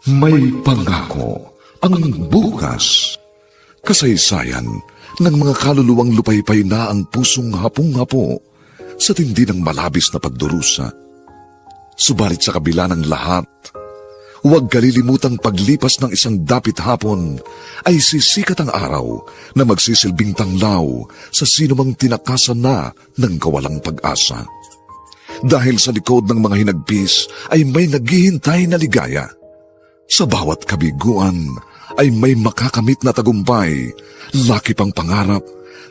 May pangako ang bukas. Kasaysayan ng mga kaluluwang lupaypay na ang pusong hapong-hapo sa tindi ng malabis na pagdurusa. Subalit sa kabila ng lahat, huwag kalilimutang paglipas ng isang dapit hapon ay sisikat ang araw na magsisilbing tanglaw sa sinumang tinakasan na ng kawalang pag-asa. Dahil sa likod ng mga hinagpis ay may naghihintay na ligaya. Sa bawat kabiguan ay may makakamit na tagumpay, laki pang pangarap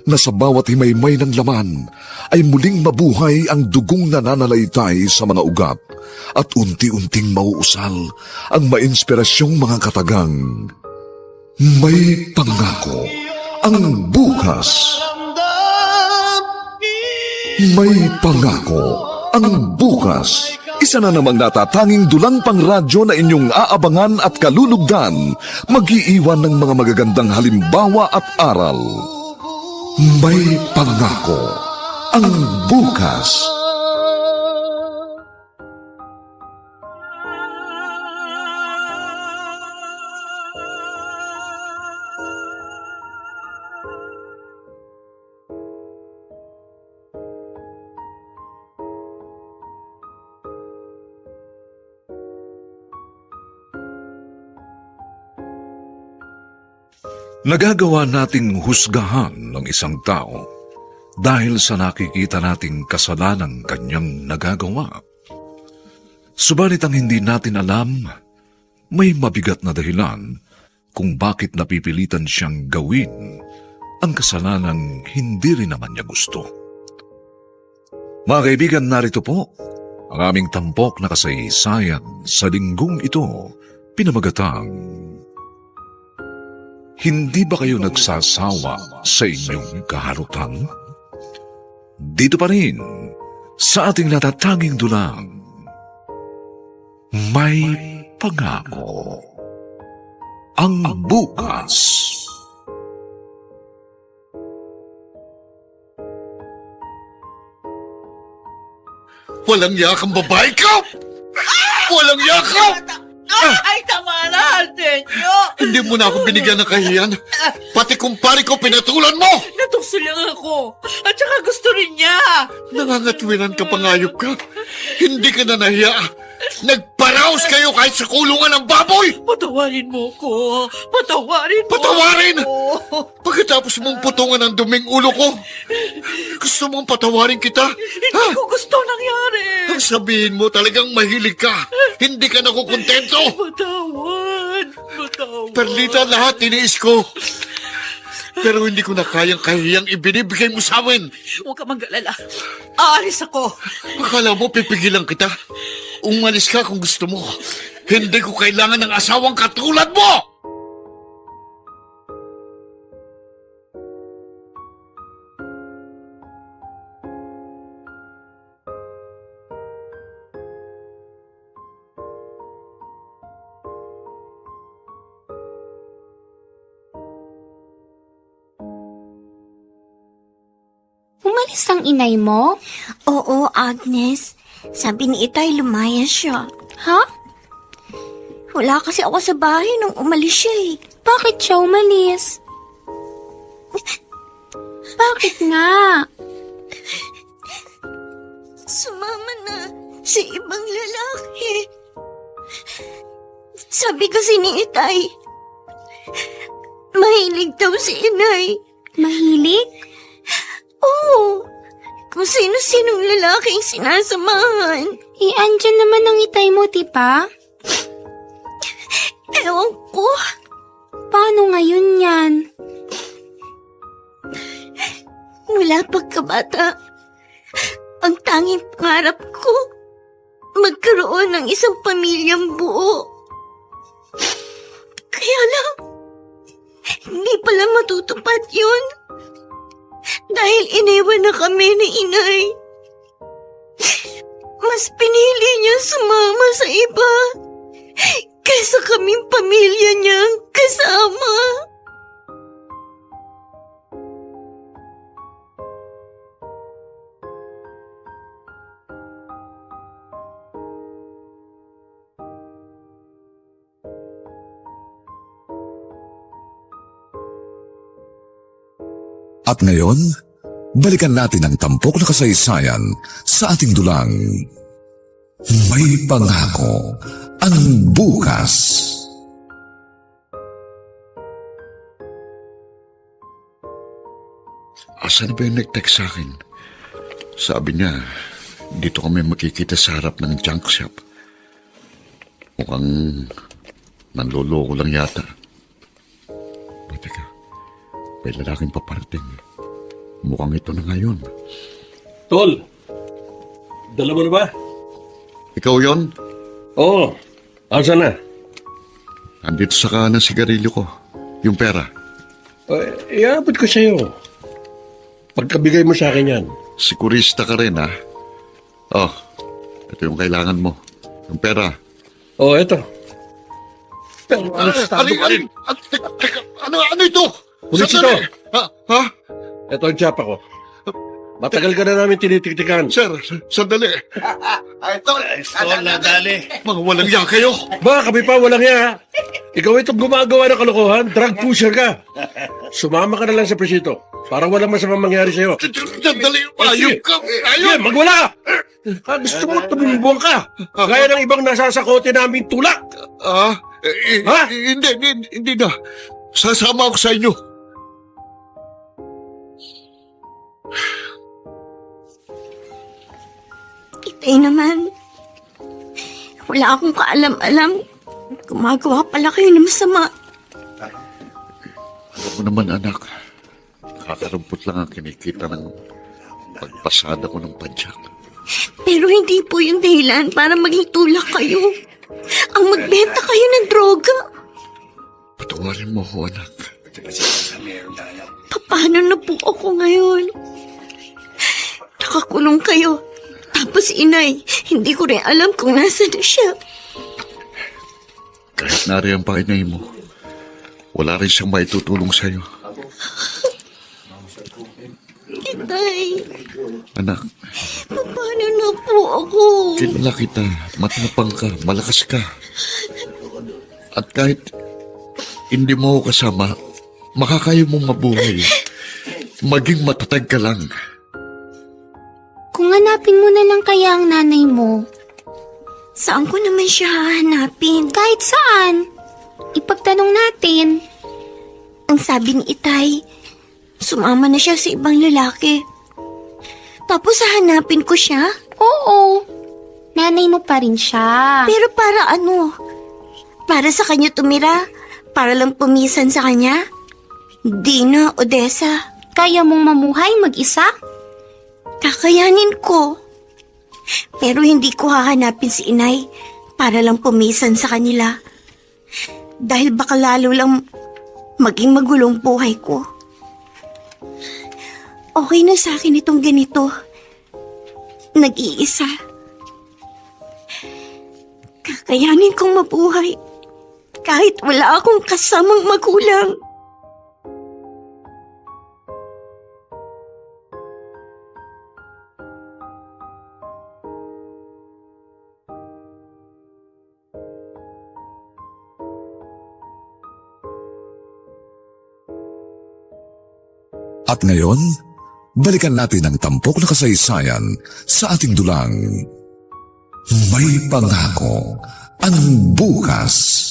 na sa bawat himaymay ng laman ay muling mabuhay ang dugong nananalaytay sa mga ugat at unti-unting mauusal ang mainspirasyong mga katagang. May pangako ang bukas. May pangako ang bukas. Isa na namang natatanging dulang pang radyo na inyong aabangan at kalulugdan, mag-iiwan ng mga magagandang halimbawa at aral. May pangako ang bukas. Nagagawa nating husgahan ng isang tao dahil sa nakikita nating kasalanang kanyang nagagawa. Subalit ang hindi natin alam, may mabigat na dahilan kung bakit napipilitan siyang gawin ang kasalanang hindi rin naman niya gusto. Mga kaibigan, narito po ang aming tampok na kasaysayan sa linggong ito, pinamagatang Hindi ba kayo nagsasawa sa inyong kaharutan? Dito pa rin, sa ating natatanging dulang, may pangako ang bukas. Walang yakang babae ka! Walang yakap! Ay, tama na, Arsenio! Hindi mo na ako binigyan ng kahiyan. Pati kumpare ko pinatulan mo! Natukso lang ako. At saka gusto rin niya. Nangangatwiran ka, pangayop ka. Hindi ka na nahiya. Nagparaos kayo kahit sa kulungan ng baboy! Patawarin mo ko. Patawarin mo Patawarin? ako. Pagkatapos mong putungan ang duming ulo ko, gusto mong patawarin kita? Hindi ko gusto nangyari. Ang sabihin mo talagang mahilig ka. Hindi ka nakukontento. Patawad. Perlita, lahat tiniis ko. Pero hindi ko na kayang kahiyang ibinibigay mo sa amin. Huwag ka mag-alala. Aalis ako. Akala mo pipigilan kita? Umalis ka kung gusto mo. Hindi ko kailangan ng asawang katulad mo! Umalis ang inay mo? Oo, Agnes. Sabi ni Itay, lumaya siya. Ha? Wala kasi ako sa bahay nung umalis siya eh. Bakit siya umalis? Bakit nga? Sumama na si ibang lalaki. Sabi kasi ni Itay, mahilig daw si Inay. Mahilig? Oo, kung sino-sinong lalaking sinasamahan. Andyan naman ang itay mo, di ba? Ewan ko. Paano ngayon yan? Mula pagkabata, ang tanging pangarap ko, magkaroon ng isang pamilyang buo. Kaya lang, hindi pala matutupad yun. Dahil iniwan na kami ni Inay. Mas pinili niya sumama sa iba kaysa kaming pamilya niyang kasama. At ngayon, balikan natin ang tampok na kasaysayan sa ating dulang. May pangako ang bukas. Asan ba yung nag-text sa akin? Sabi niya, dito kami makikita sa harap ng junk shop. Mukhang nanloloko lang yata. O, teka, may lalaking paparating. Mukhang ito na ngayon. Tol, dala mo na ba? Ikaw yon? Oo, asa na? Andito sa kanan sigarilyo ko. Yung pera. Iabot ko sa'yo. Pagkabigay mo sa akin yan. Sikurista ka rin, ha? Oh, ito yung kailangan mo. Yung pera. Oo, eto. Pero arestado ka rin. Ano ito? Pulis Sandali. ito. Ha? Eto ang tsapa ko. Matagal ka na namin tinitiktikan. Sir, sandali. Mga walang yan kayo. Ba, kami pa, walang ya. Ikaw itong gumagawa ng kalokohan, drug pusher ka. Sumama ka na lang sa presinto para walang masamang mangyari sa'yo. Sandali, ayok ka. Sige, Ayok. magwala ka. Gusto mo tumumbong ka. Gaya ng ibang nasasakote namin tulak. Ha? Ha? Hindi na. Sasama ako sa inyo. Itay naman. Wala akong kaalam-alam. Gumagawa pala kayo ng masama. Alam mo naman, anak. Nakakarumpot lang ang kinikita ng pagpasada ko ng padyak. Pero hindi po yung dahilan para maging tulak kayo. Ang magbenta kayo ng droga. Patawarin mo ako, anak. Paano na po ako ngayon? Nakakulong kayo. Tapos inay, hindi ko rin alam kung nasa na siya. Kahit nariyan pa inay mo, wala rin siyang maitutulong sa'yo. Itay, Anak, paano na po ako? kilala kita. Matapang ka, malakas ka. At kahit hindi mo ako kasama, makakaya mong mabuhay. Maging matatag ka lang. Kung hanapin mo na lang kaya ang nanay mo, Saan ko naman siya hahanapin? kahit saan, ipagtanong natin. Ang sabi ni Itay, sumama na siya sa ibang lalaki. Tapos hahanapin ko siya? Oo, nanay mo pa rin siya. Pero para ano? Para sa kanya tumira? Para lang pumisan sa kanya? Di na, Odessa. Kaya mong mamuhay mag-isa? Kakayanin ko. Pero hindi ko hahanapin si inay para lang pumisan sa kanila. Dahil baka lalo lang maging magulong buhay ko. Okay na sa akin itong ganito. Nag-iisa. Kakayanin kong mabuhay kahit wala akong kasamang magulang. At ngayon, balikan natin ang tampok na kasaysayan sa ating dulang. May pangako ang bukas.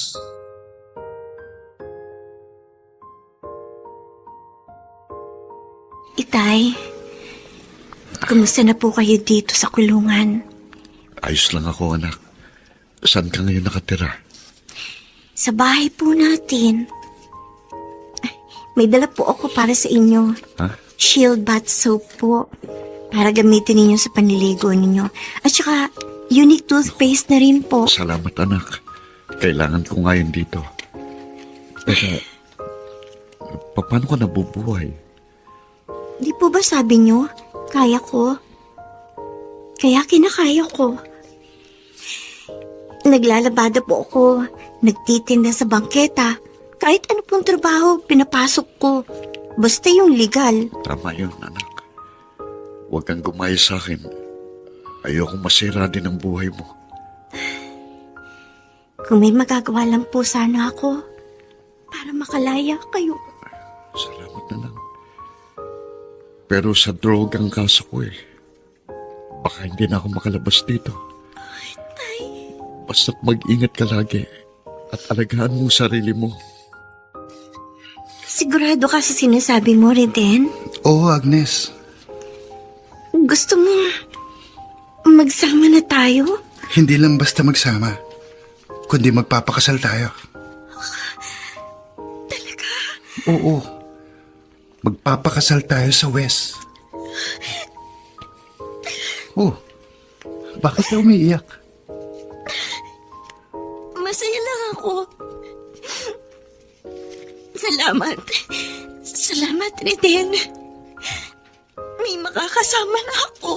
Itay, kumusta na po kayo dito sa kulungan? Ayos lang ako, anak. Saan ka ngayon nakatira? Sa bahay po natin. May dala po ako para sa inyo. Ha? Shield bath soap po. Para gamitin ninyo sa panliligo ninyo. At saka, unique toothpaste na rin po. Salamat, anak. Kailangan ko ngayon dito. Pero, paano ka nabubuhay? Di po ba sabi nyo, kaya ko? Kaya kinakaya ko. Naglalabada po ako. Nagtitinda sa bangketa. Kahit ano pong trabaho, pinapasok ko. Basta yung legal. Tama yun, anak. Huwag kang gumaya sa akin. Ayokong masira din ang buhay mo. Kung may magagawa lang po sana ako para makalaya kayo. Salamat na lang. Pero sa droga ang kaso ko eh. Baka hindi na ako makalabas dito. Basta't mag-ingat ka lagi at alagaan mo sarili mo. Sigurado ka sa sinasabi mo, Reden? Oo, Agnes. Gusto mo magsama na tayo? Hindi lang basta magsama, kundi magpapakasal tayo. Talaga? Oo. Magpapakasal tayo sa West. Oh, bakit ka umiiyak? Masaya lang ako. Salamat. Salamat, Reden. May makakasama na ako.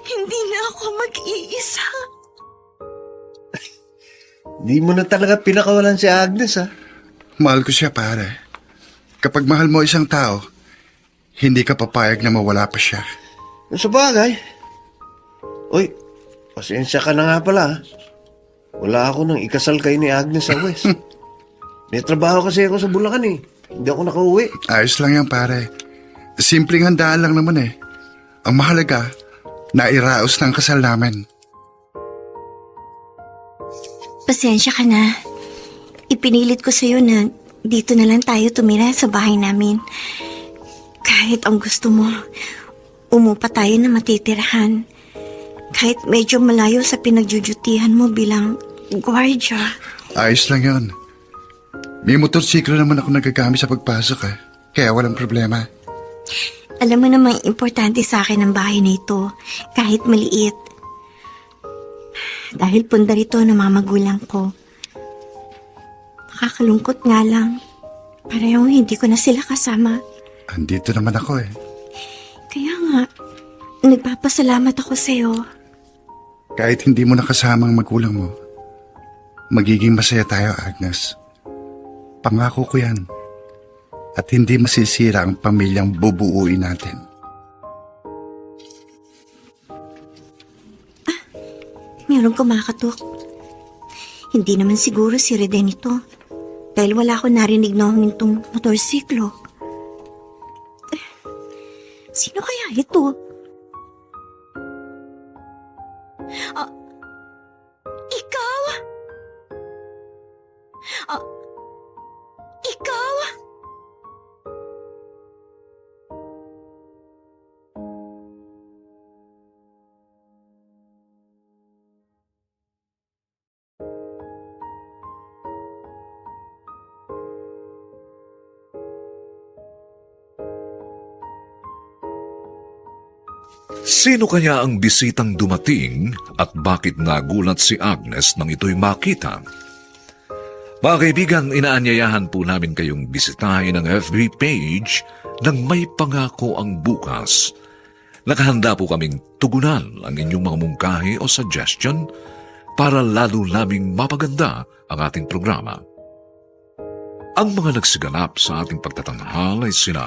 Hindi na ako mag-iisa. Di mo na talaga pinakawalan si Agnes, ha? Mahal ko siya, pare. Kapag mahal mo isang tao, hindi ka papayag na mawala pa siya. Sa bagay. Uy, pasensya ka na nga pala, ha? Wala ako nang ikasal kayo ni Agnes sa West. May trabaho kasi ako sa Bulacan, eh. Hindi ako nakauwi. Ayos lang yan, pare. Simpleng handaan lang naman eh. Ang mahalaga, nairaos ng kasal namin. Pasensya ka na. Ipinilit ko sa'yo na dito na lang tayo tumira sa bahay namin. Kahit ang gusto mo, umupa tayo na matitirahan. Kahit medyo malayo sa pinagdudutihan mo bilang gwardya. Ayos lang yun. May motorsiklo naman ako nagagamit sa pagpasok eh. Kaya walang problema. Alam mo namang importante sa akin ang bahay na ito, kahit maliit. Dahil pundar ito ng mga magulang ko. Nakakalungkot nga lang. Parehong hindi ko na sila kasama. Andito naman ako eh. Kaya nga, nagpapasalamat ako sa'yo. Kahit hindi mo nakasama ang magulang mo, magiging masaya tayo, Agnes. Pangako ko yan. At hindi masisira ang pamilyang bubuuin natin. Mayroong kumakatok. Hindi naman siguro si Reden ito. Dahil wala ko narinig na humintong motorsiklo. Sino kaya ito? Ikaw? Ikaw? Sino kaya ang bisitang dumating at bakit nagulat si Agnes nang ito'y makita? Mga kaibigan, inaanyayahan po namin kayong bisitahin ang FB page ng May Pangako ang Bukas. Nakahanda po kaming tugunan ang inyong mga mungkahi o suggestion para lalo naming mapaganda ang ating programa. Ang mga nagsiganap sa ating pagtatanghal ay sina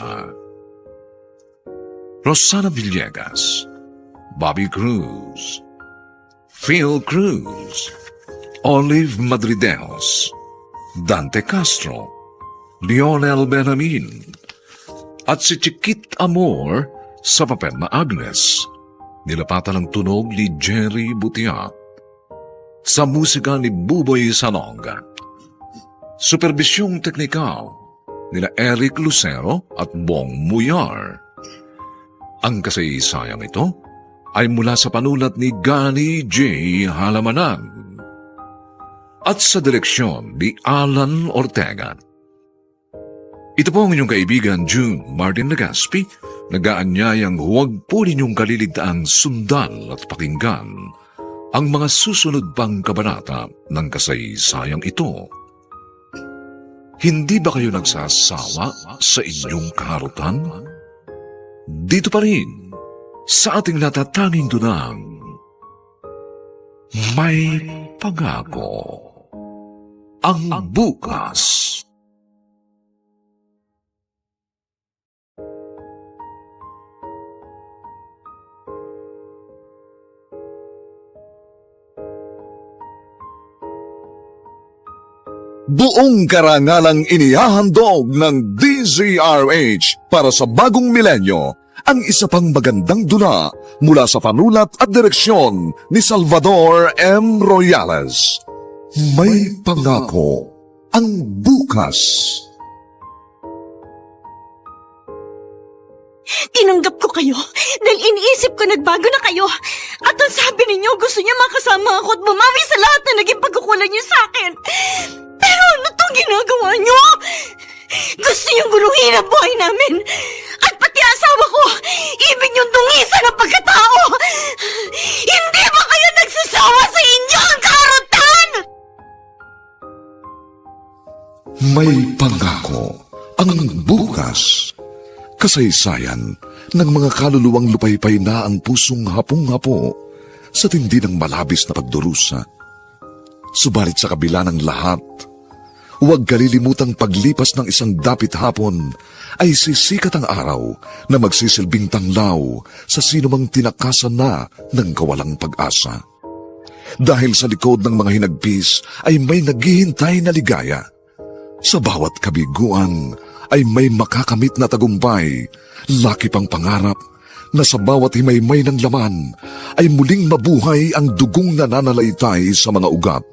Rosana Villegas, Bobby Cruz, Phil Cruz, Olive Madrideos, Dante Castro, Lionel Benjamin, at si Chiquit Amor sa papel na Agnes. Nilapatan ng tunog ni Jerry Butiat. Sa musika ni Buboy Salonga. Superbisyong teknikal nila Eric Lucero at Bong Muyar. Ang kasaysayang ito ay mula sa panulat ni Gani J. Halamanan at sa direksyon ni Alan Ortega. Ito po ang inyong kaibigan June Martin Legaspi, nag-aanyayang huwag po ninyong kaliligtaang sundan at pakinggan ang mga susunod pang kabanata ng kasaysayang ito. Hindi ba kayo nagsasawa sa inyong kaharutan? Dito pa rin, sa ating natatanging dunang, May Pangako ang Bukas. Buong karangalang inihahandog ng DZRH para sa bagong milenyo ang isa pang magandang dula mula sa panulat at direksyon ni Salvador M. Royales. May pangako ang bukas. Tinanggap ko kayo dahil iniisip ko nagbago na kayo. At ang sabi ninyo, gusto niyo makasama ako at bumawi sa lahat na naging pagkukulang niyo sa akin. Pero ano itong ginagawa niyo? Gusto niyong guluhin ang buhay namin. At pati asawa ko, ibig niyong dungisan ang pagkatao. Hindi ba kayo nagsasawa sa inyong karutan? May pangako ang bukas. Kasaysayan ng mga kaluluwang lupaypay na ang pusong hapong-hapo sa tindi ng malabis na pagdurusa. Subalit sa kabila ng lahat, huwag kalilimutang paglipas ng isang dapit hapon ay sisikat ang araw na magsisilbing tanglaw sa sinumang tinakasan na ng kawalang pag-asa. Dahil sa likod ng mga hinagpis ay may naghihintay na ligaya. Sa bawat kabiguan ay may makakamit na tagumpay, laki pang pangarap na sa bawat himaymay ng laman ay muling mabuhay ang dugong nananalaytay sa mga ugat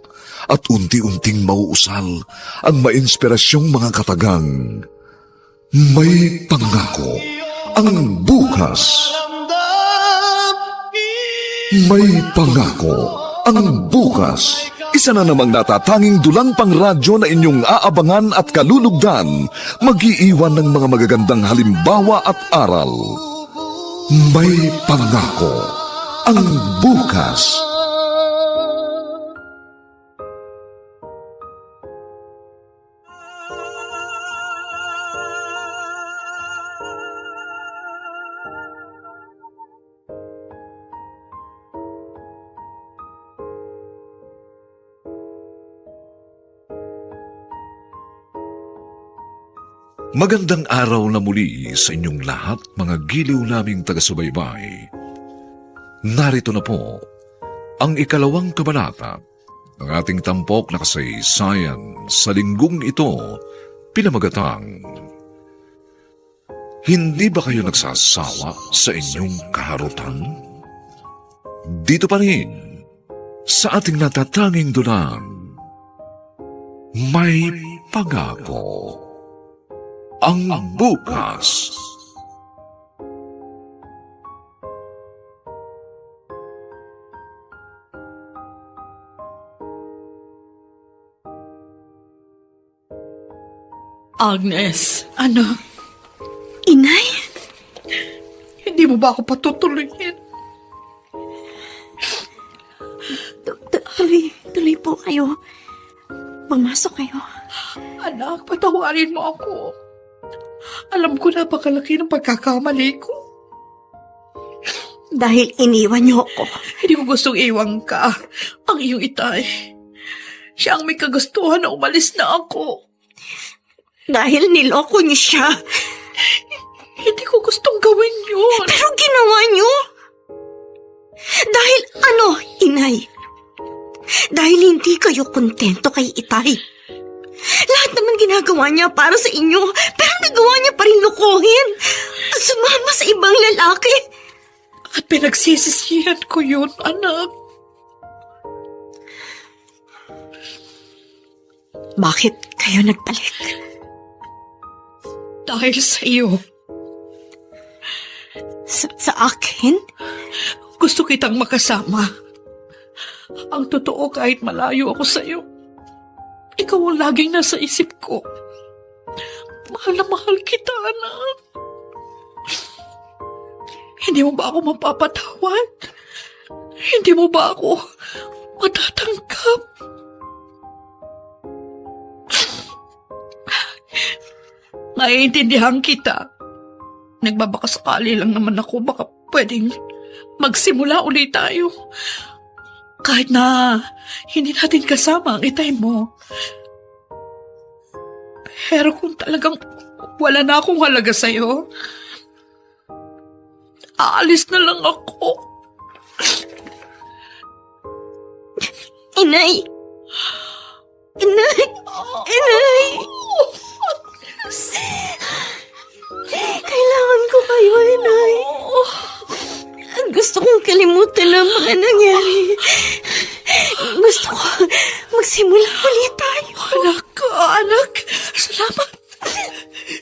at unti-unting mauusal ang mainspirasyong mga katagang. May pangako ang bukas. May pangako ang bukas. Isa na namang natatanging dulang pangradyo na inyong aabangan at kalulugdan, mag-iiwan ng mga magagandang halimbawa at aral. May pangako ang bukas. Magandang araw na muli sa inyong lahat, mga giliw naming taga-subaybay. Narito na po ang ikalawang kabanata ng ating tampok na kasaysayan sa linggong ito, pinamagatang Hindi ba kayo nagsasawa sa inyong kaharutan? Dito pa rin sa ating natatanging dulang, may pangako ang bukas. Agnes, ano? Inay? Hindi mo ba ako patutuloyin? Tuloy po kayo. Pumasok kayo. Anak, patawarin mo ako. Alam ko napakalaki ng pagkakamali ko. Dahil iniwan niyo ako. Hindi ko gustong iwan ka. Ang iyong itay. Siya ang may kagustuhan na umalis na ako. Dahil niloko niyo siya. Hindi ko gustong gawin yun. Pero ginawa niyo. Dahil ano, Inay? Dahil hindi kayo kontento kay Itay. Lahat naman ginagawa niya para sa inyo, pero nagawa niya pa rin lukuhin at sumama sa ibang lalaki. At pinagsisisihan ko yun, anak. Bakit kayo nagbalik? Dahil sa iyo. Sa akin? Gusto kitang makasama. Ang totoo, kahit malayo ako sa iyo, ikaw ang laging nasa isip ko. Mahal na mahal kita, anak. Hindi mo ba ako mapapatawad? Hindi mo ba ako matatanggap? Naiintindihan kita. Nagbabakasakali lang naman ako, baka pwedeng magsimula ulit tayo. Kahit na hindi natin kasama ang itay mo. Pero kung talagang wala na akong halaga sa'yo, aalis na lang ako. Inay! Inay! Inay! Kailangan ko kayo, Inay. Gusto kong kalimutan ang mga nangyari. Gusto ko magsimula ulit tayo. Anak, salamat.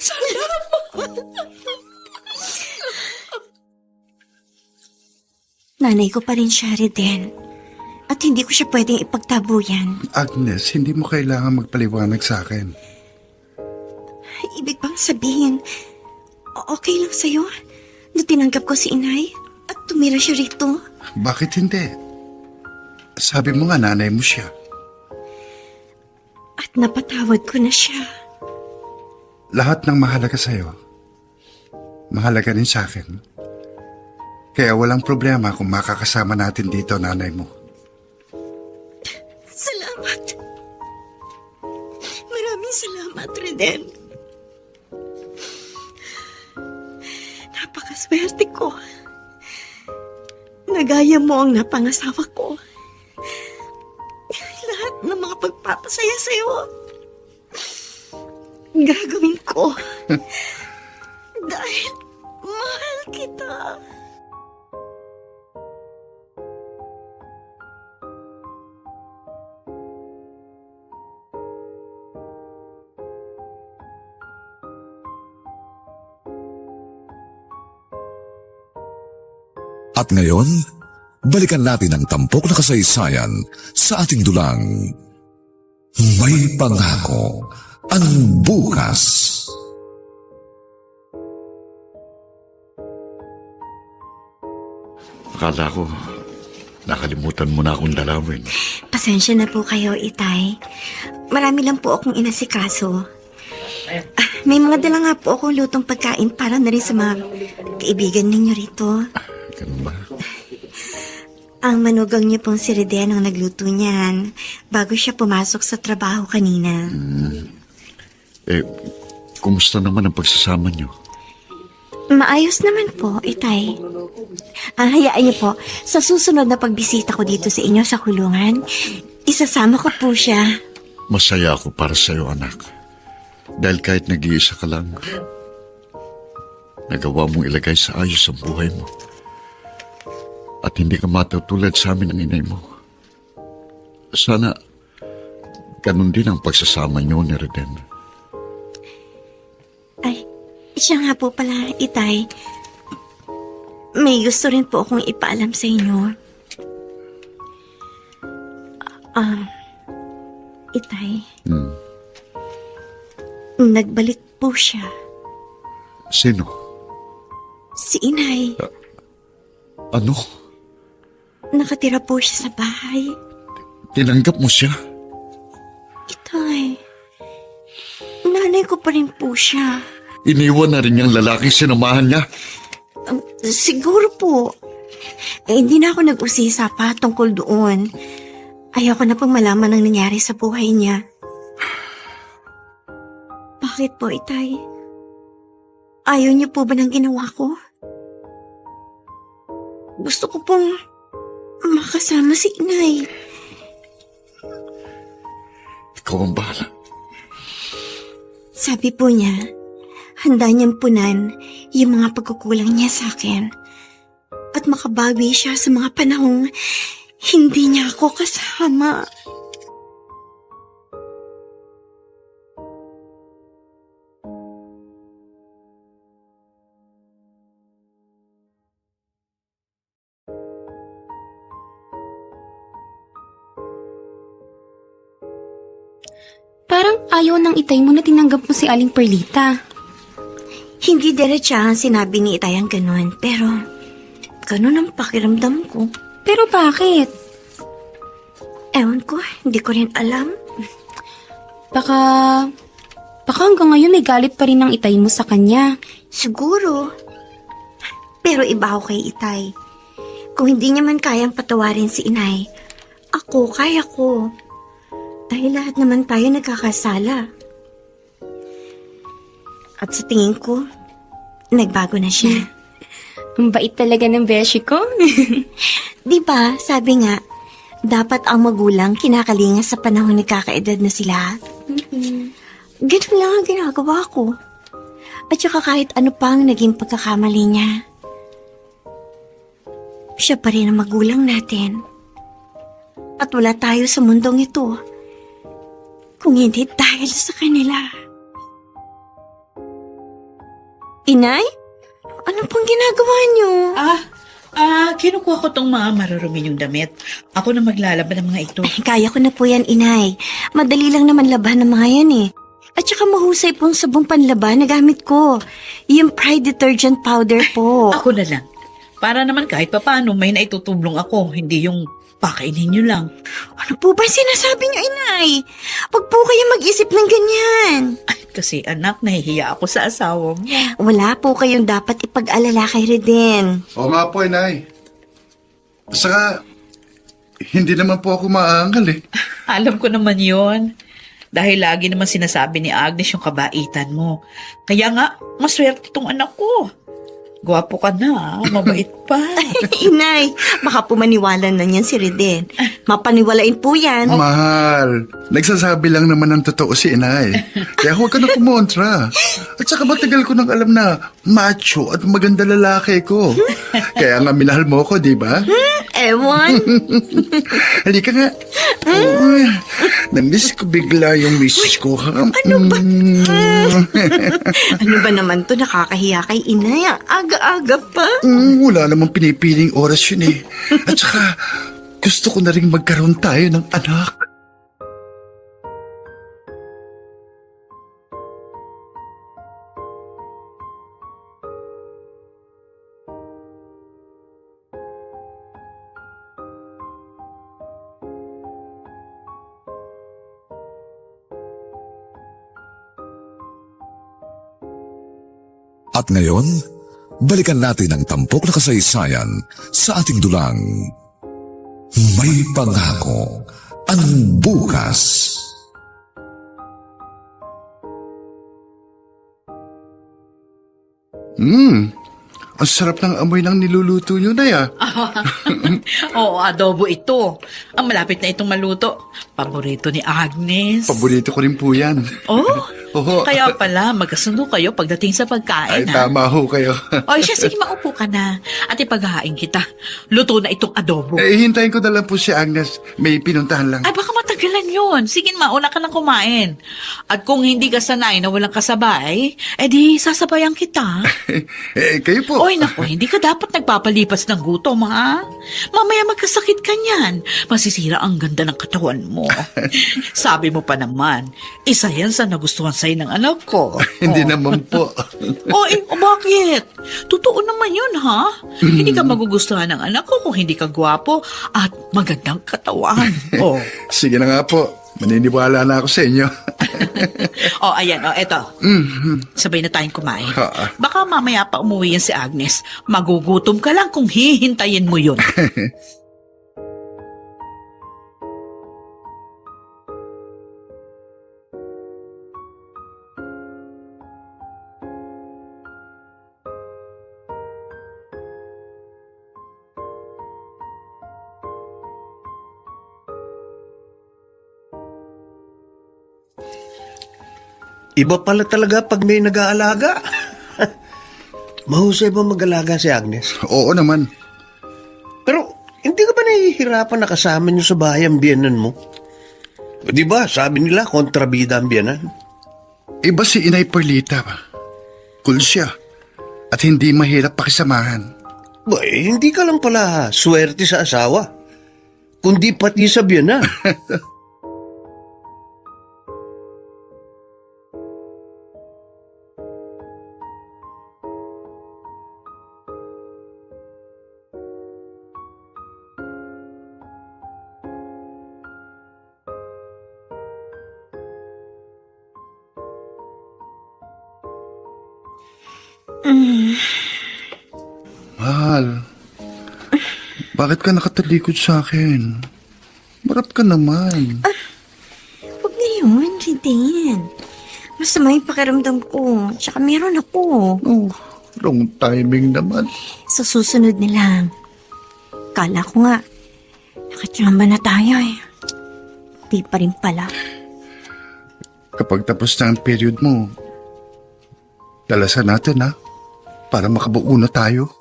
Salamat. Nanay ko pa rin siya, Reden. At hindi ko siya pwedeng ipagtabuyan. Agnes, hindi mo kailangan magpaliwanag sa akin. Ibig bang sabihin, okay lang sa'yo na tinanggap ko si inay at tumira siya rito? Bakit hindi? Sabi mo nga nanay mo siya. At napatawad ko na siya. Lahat ng mahalaga sa'yo, mahalaga rin sa akin. Kaya walang problema kung makakasama natin dito nanay mo. Salamat. Maraming salamat, Reden. Napakaswerte ko. Nagaya mo ang napangasawa ko. Lahat ng mga pagpapasaya sa'yo, gagawin ko. Dahil mahal kita. At ngayon, balikan natin ang tampok na kasaysayan sa ating dulang May Pangako ang Bukas. Akala ko, nakalimutan mo na akong dalawin. Pasensya na po kayo, Itay. Marami lang po akong inasikaso. May mga dala nga po akong lutong pagkain para na rin sa mga kaibigan ninyo rito. Ganun ba? Ang manugang niyo pong si Reden ang nagluto niyan bago siya pumasok sa trabaho kanina. Kumusta naman ang pagsasama niyo? Maayos naman po, Itay. Hayaan niyo po, sa susunod na pagbisita ko dito sa inyo sa kulungan, isasama ko po siya. Masaya ako para sa iyo, anak. Dahil kahit nag-iisa ka lang, nagawa mong ilagay sa ayos ang buhay mo. At hindi ka matutulad sa amin ng inay mo. Sana, ganun din ang pagsasama niyo ni Reden. Ay, siya nga po pala, Itay. May gusto rin po akong ipaalam sa inyo. Itay. Nagbalik po siya. Sino? Si Inay. Ano? Nakatira po siya sa bahay. Tinanggap mo siya? Itay. Nanay ko pa rin po siya. Iniwan na rin yung lalaki sinamahan niya? Siguro po. Hindi na ako nag-usisa pa tungkol doon. Ayoko na pong malaman ang nangyari sa buhay niya. Bakit po, Itay? Ayaw niyo po ba ng ginawa ko? Gusto ko pong makasama si Inay. Ikaw ang bahala. Sabi po niya, handa niyang punan yung mga pagkukulang niya sa akin at makabawi siya sa mga panahong hindi niya ako kasama. Parang ayaw ng Itay mo na tinanggap mo si Aling Perlita. Hindi diretsa ang sinabi ni Itay ang ganun, pero ganun ang pakiramdam ko. Pero bakit? Ewan ko, hindi ko rin alam. Baka hanggang ngayon may galit pa rin ng Itay mo sa kanya. Siguro. Pero iba ako kay Itay. Kung hindi niya man kayang patawarin si Inay, ako, kaya ko. Dahil lahat naman tayo nagkakasala. At sa tingin ko, nagbago na siya. Ang bait talaga ng beshi ko. Diba, sabi nga, dapat ang magulang kinakalinga sa panahon nagkakaedad na sila. Ganun lang ang ginagawa ko. At saka kahit ano pang naging pagkakamali niya, siya pa rin ang magulang natin. At wala tayo sa mundong ito kung hindi dahil sa kanila. Inay? Ano pong ginagawa niyo? Kinukuha ko tong mga marurumi yung damit. Ako na maglalaban ng mga ito. Kaya ko na po yan, Inay. Madali lang naman laban ng mga yan eh. At saka mahusay pong sabong panlaban na gamit ko. Yung Pride detergent powder po. Ako na lang. Para naman kahit papaano may naitutulong ako, hindi yung pakainin nyo lang. Ano po ba sinasabi niyo, Inay? Huwag po kayo mag-isip ng ganyan. Kasi anak, nahihiya ako sa asawa mo. Wala po kayong dapat ipag-alala kay Reden. Oo nga po, Inay. Saka, hindi naman po ako maangal eh. Alam ko naman yon. Dahil lagi naman sinasabi ni Agnes yung kabaitan mo. Kaya nga, maswerte tong anak ko. Gwapo ka na, mabait pa. Inay, baka po maniwala na niyan si Reden. Mapaniwalain po yan. Mahal, nagsasabi lang naman ng totoo si Inay. Kaya huwag ka na kumontra. At saka matagal ko nang alam na macho at maganda lalaki ko. Kaya nga minahal mo ko, di ba? Ewan. Halika nga. Uy, namiss ko bigla yung miss ko. Ano ba? Ano ba naman to? Nakakahiya kay Inay. Aga-aga pa. Wala namang pinipiling oras yun eh. At saka, gusto ko na rin magkaroon tayo ng anak. At ngayon, balikan natin ang tampok na kasaysayan sa ating dulang. May pangako ang bukas. Ang sarap ng amoy ng niluluto nyo na ya. Oo, adobo ito. Ang malapit na itong maluto. Paborito ni Agnes. Paborito ko rin po yan. Oh, Oo. kaya pala magkasundo kayo pagdating sa pagkain. Ay, tama ho kayo. O siya, sige, maupo ka na. At ipaghahain kita. Luto na itong adobo. Hintayin ko na lang po si Agnes. May pinuntahan lang. Ay, baka matagalan yun. Sige, mauna ka nang kumain. At kung hindi ka sanay na walang kasabay, edi sasabayan kita. Kayo po. Oy, naku, hindi ka dapat nagpapalipas ng gutom, ha? Mamaya magkasakit ka niyan. Masisira ang ganda ng katawan mo. Sabi mo pa naman, isa yan sa nagustuhan sa'yo ng anak ko. Hindi naman po. Bakit? Totoo naman yun, ha? Hindi ka magugustuhan ng anak ko kung hindi ka gwapo at magandang katawan. Oh. Sige na nga po. Maniniwala na ako sa inyo. Ayan, eto. Sabay na tayong kumain. Ha. Baka mamaya pa umuwi yan si Agnes. Magugutom ka lang kung hihintayin mo yun. Iba pala talaga pag may nag-aalaga. Mahusay ba mag-alaga si Agnes? Oo naman. Pero hindi ka ba nahihirapan na kasama niyo sa bahay ang biyanan mo? O di ba, sabi nila, kontrabida ang biyanan. Iba si Inay Perlita. Cool siya. At hindi mahirap pakisamahan. Ba, hindi ka lang pala swerte sa asawa. Kundi pati sa biyanan. Mahal, bakit ka nakatalikod sa akin? Marap ka naman. Huwag na yun, Reden. Masama yung pakiramdam ko. Tsaka meron ako. Oh, wrong timing naman. Sa susunod na lang. Kala ko nga, nakatsamba na tayo eh. Di pa rin pala. Kapag tapos na ang period mo, dalasan natin ha, para makabuo na tayo.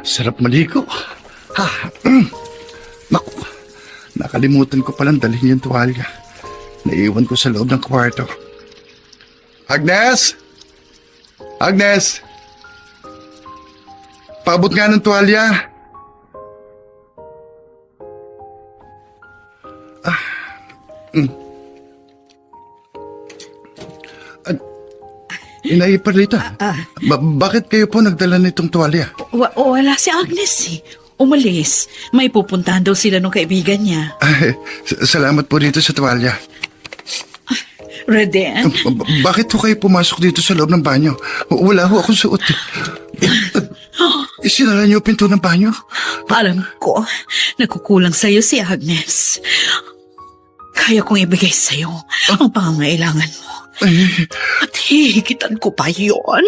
Sarap maligo. Ha, naku, nakalimutan ko palang dalhin yung tuwalya. Naiwan ko sa loob ng kwarto. Agnes! Agnes! Paabot nga ng tuwalya. Inay Perlita, bakit kayo po nagdala nitong tuwalya? Wala si Agnes eh. Umalis. May pupuntahan daw sila ng kaibigan niya. Ay, salamat po dito sa tuwalya. Reden? Bakit ho kayo pumasok dito sa loob ng banyo? Wala ho akong suot. Isinara niyo pinto ng banyo? Alam ko, nagkukulang sa'yo si Agnes. Kaya kong ibigay sa'yo ang pangangailangan mo. At hihigitan ko pa yun.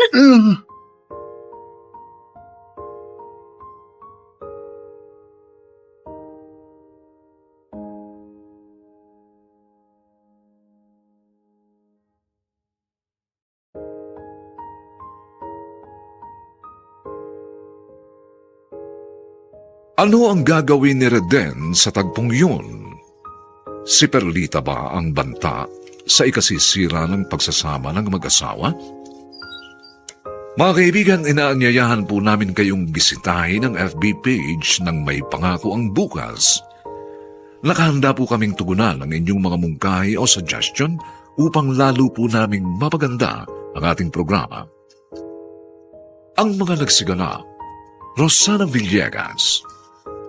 Ano ang gagawin ni Reden sa tagpong yun? Si Perlita ba ang banta sa ikasisira ng pagsasama ng mag-asawa? Mga kaibigan, inaanyayahan po namin kayong bisitahin ang FB page ng May Pangako ang Bukas. Nakahanda po kaming tugunan ang inyong mga mungkahi o suggestion upang lalo po naming mapaganda ang ating programa. Ang mga nagsigala, Rosana Villegas,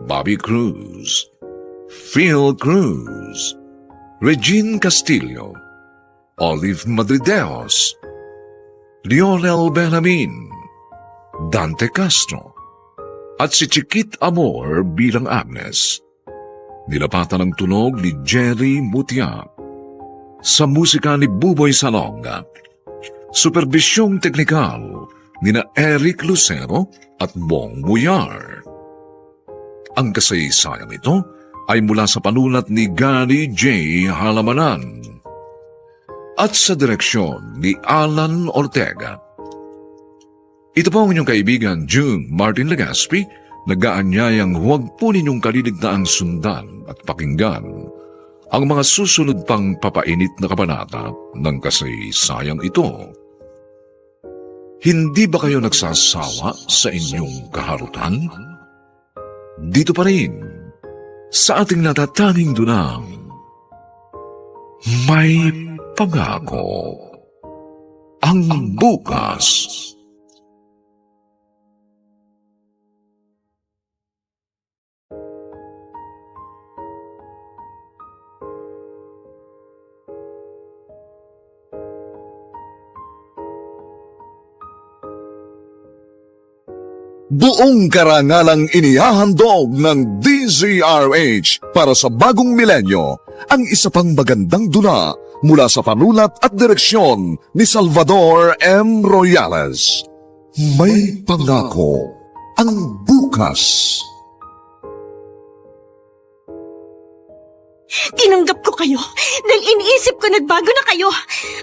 Bobby Cruz, Phil Cruz, Regine Castillo, Olive Madrideos, Lionel Benjamin, Dante Castro, at si Chiquit Amor bilang Agnes. Nilapatan ng tunog ni Jerry Mutia. Sa musika ni Buboy Salonga. Superbisyong teknikal ni na Eric Lucero at Bong Muyar. Ang kasaysayan ito ay mula sa panulat ni Gary J. Halamanan at sa direksyon ni Alan Ortega. Ito po ang inyong kaibigan June Martin Legaspi, nag-aanyayang huwag po ninyong kaliligtaang sundan at pakinggan ang mga susunod pang papainit na kabanata ng kasaysayang ito. Hindi ba kayo nagsasawa sa inyong kaharutan? Dito pa rin, sa ating natatanging dunang, May Pangako ang Bukas. Buong karangalang inihahandog ng DZRH para sa bagong milenyo ang isa pang magandang dula mula sa panulat at direksyon ni Salvador M. Royales. May Pangako ang Bukas. Tinanggap ko kayo dahil iniisip ko nagbago na kayo.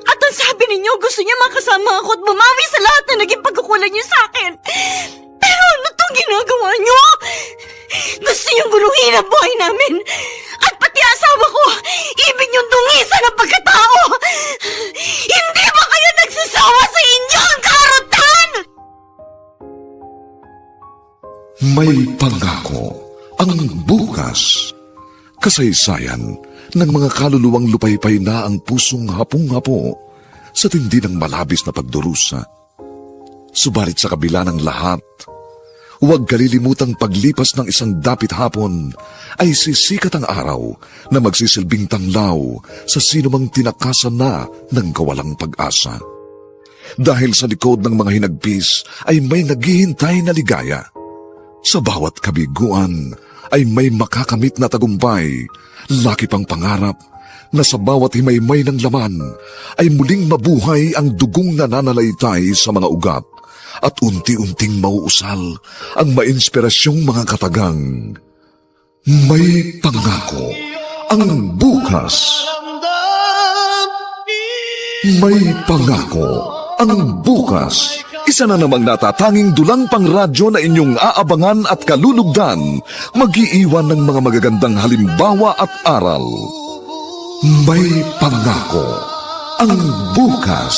At ang sabi ninyo, gusto niya makasama ako at bumawi sa lahat na naging pagkukulang niyo sa akin. Pero ano itong ginagawa niyo? Gusto niyong guluhin ang buhay namin. At pati asawa ko, ibig niyong dungisan ang pagkatao. Hindi ba kayo nagsasawa sa inyong karutan? May Pangako ang Bukas. Kasaysayan ng mga kaluluwang lupaypay na ang pusong hapong-hapo sa tindi ng malabis na pagdurusa. Subalit sa kabila ng lahat, huwag kalilimutang paglipas ng isang dapit hapon ay sisikat ang araw na magsisilbing tanglaw sa sinumang tinakasan na ng kawalang pag-asa. Dahil sa likod ng mga hinagpis ay may naghihintay na ligaya. Sa bawat kabiguan ay may makakamit na tagumpay Laki pang pangarap na sa bawat himaymay ng laman ay muling mabuhay ang dugong nananalaytay sa mga ugat at unti-unting mauusal ang mainspirasyong mga katagang. May pangako ang bukas. May pangako ang bukas. Isa na namang natatanging dulang pang radyo na inyong aabangan at kalulugdan, mag-iiwan ng mga magagandang halimbawa at aral. May pangako ang bukas.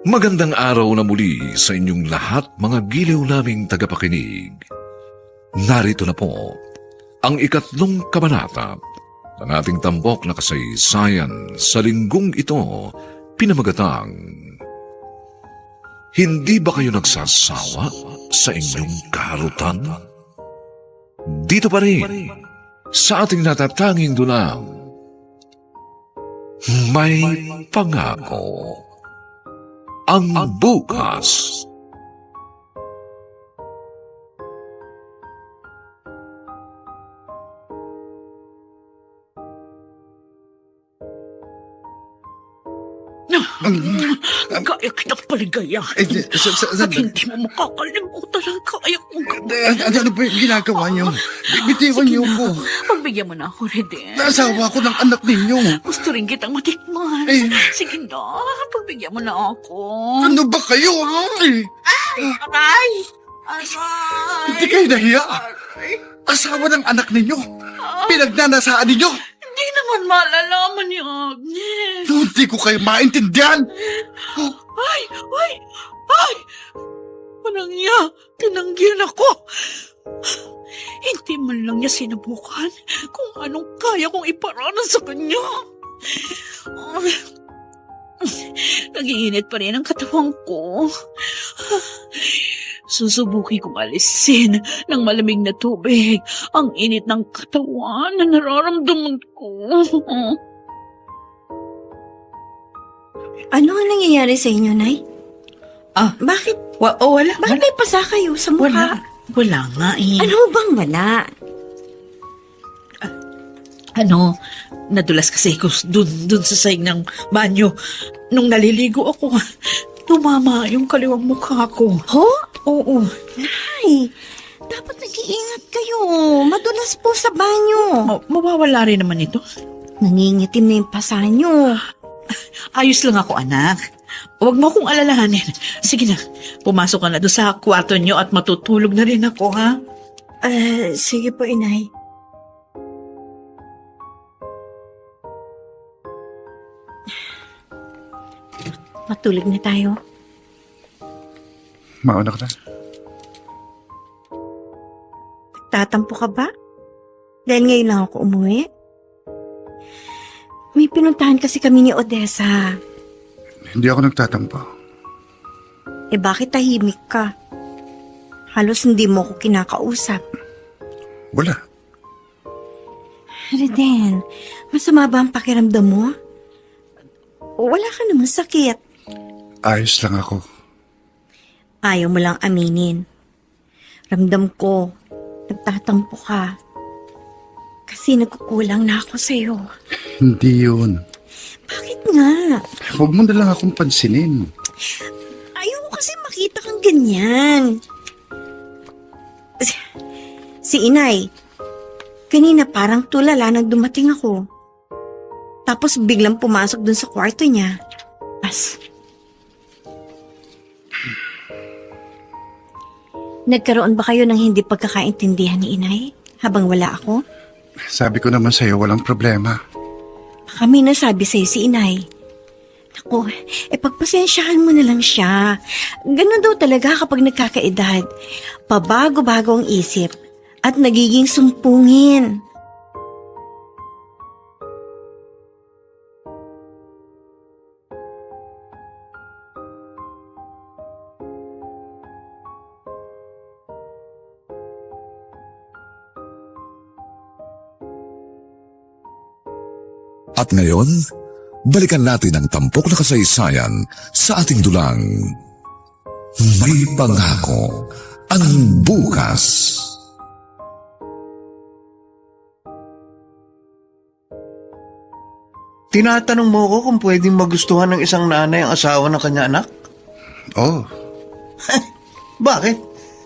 Magandang araw na muli sa inyong lahat, mga giliw naming tagapakinig. Narito na po ang 3 kabanata ng ating tampok na kasaysayan sa linggong ito, pinamagatang Hindi ba kayo nagsasawa sa inyong kaharutan? Dito pa rin sa ating natatanging dulang, may pangako ang bukas. Kaya kitang paligayahin. At hindi mo makakalimutan ang kaya kong gawin. Ano ba yung ginagawa niyo? Bitiwan niyo ko. Pagbigyan mo na ako, Reden. Nasawa ko ng anak ninyo. Gusto rin kitang matikman. Eh. Sige na, pagbigyan mo na ako. Ano ba kayo, ha? Aray! Hindi kayo nahiya. Asawa ng anak ninyo. Pinagnanasaan ninyo. Hindi naman malalaman ni Agnes. Hindi ko kayo maintindihan. Ay! Manangya, tinanggihan ako. Hindi man lang niya sinubukan kung anong kaya kong iparanan sa kanya. Nag-iinit pa rin ang katawan ko. Susubukin kong alisin ng malamig na tubig ang init ng katawan na nararamdaman ko. Ano ang nangyayari sa inyo, Nay? Bakit? Wala. Bakit may pasa kayo sa mukha? Wala nga eh. Ano bang wala? Nadulas kasi ako dun sa sahig ng banyo. Nung naliligo ako, tumama yung kaliwang mukha ko. Ho? Oo. Ay, dapat nag-iingat kayo. Madulas po sa banyo. Mawawala rin naman ito. Nangingitim na yung pasa nyo. Ayos lang ako, anak. Huwag mo akong alalahanin. Sige na, pumasok ka na doon sa kwarto nyo at matutulog na rin ako, ha? Sige po, Inay. Matulog na tayo. Mauna ka na. Tatampo ka ba? Dahil ngayon lang ako umuwi? May pinuntahan kasi kami ni Odessa. Hindi ako nagtatampo. Bakit tahimik ka? Halos hindi mo ko kinakausap. Wala. Reden, masama ba ang pakiramdam mo? Wala ka namang sakit. Ayos lang ako. Ayaw mo lang aminin. Ramdam ko, nagtatampo ka. Kasi nagkukulang na ako sa'yo. Hindi yun. Bakit nga? Huwag mo na lang akong pansinin. Ayaw kasi makita kang ganyan. Si Inay, kanina parang tulala nang dumating ako. Tapos biglang pumasok dun sa kwarto niya. Nagkaroon ba kayo ng hindi pagkakaintindihan ni Inay habang wala ako? Sabi ko naman sa'yo, walang problema. Kami nasabi sa'yo si Inay. Naku, pagpasensyahan mo na lang siya. Ganun daw talaga kapag nagkakaedad. Pabago-bago ang isip at nagiging sumpungin. At ngayon, balikan natin ang tampok na kasaysayan sa ating dulang. May pangako ang bukas. Tinatanong mo ko kung pwedeng magustuhan ng isang nanay ang asawa ng kanya anak? Oh, Bakit?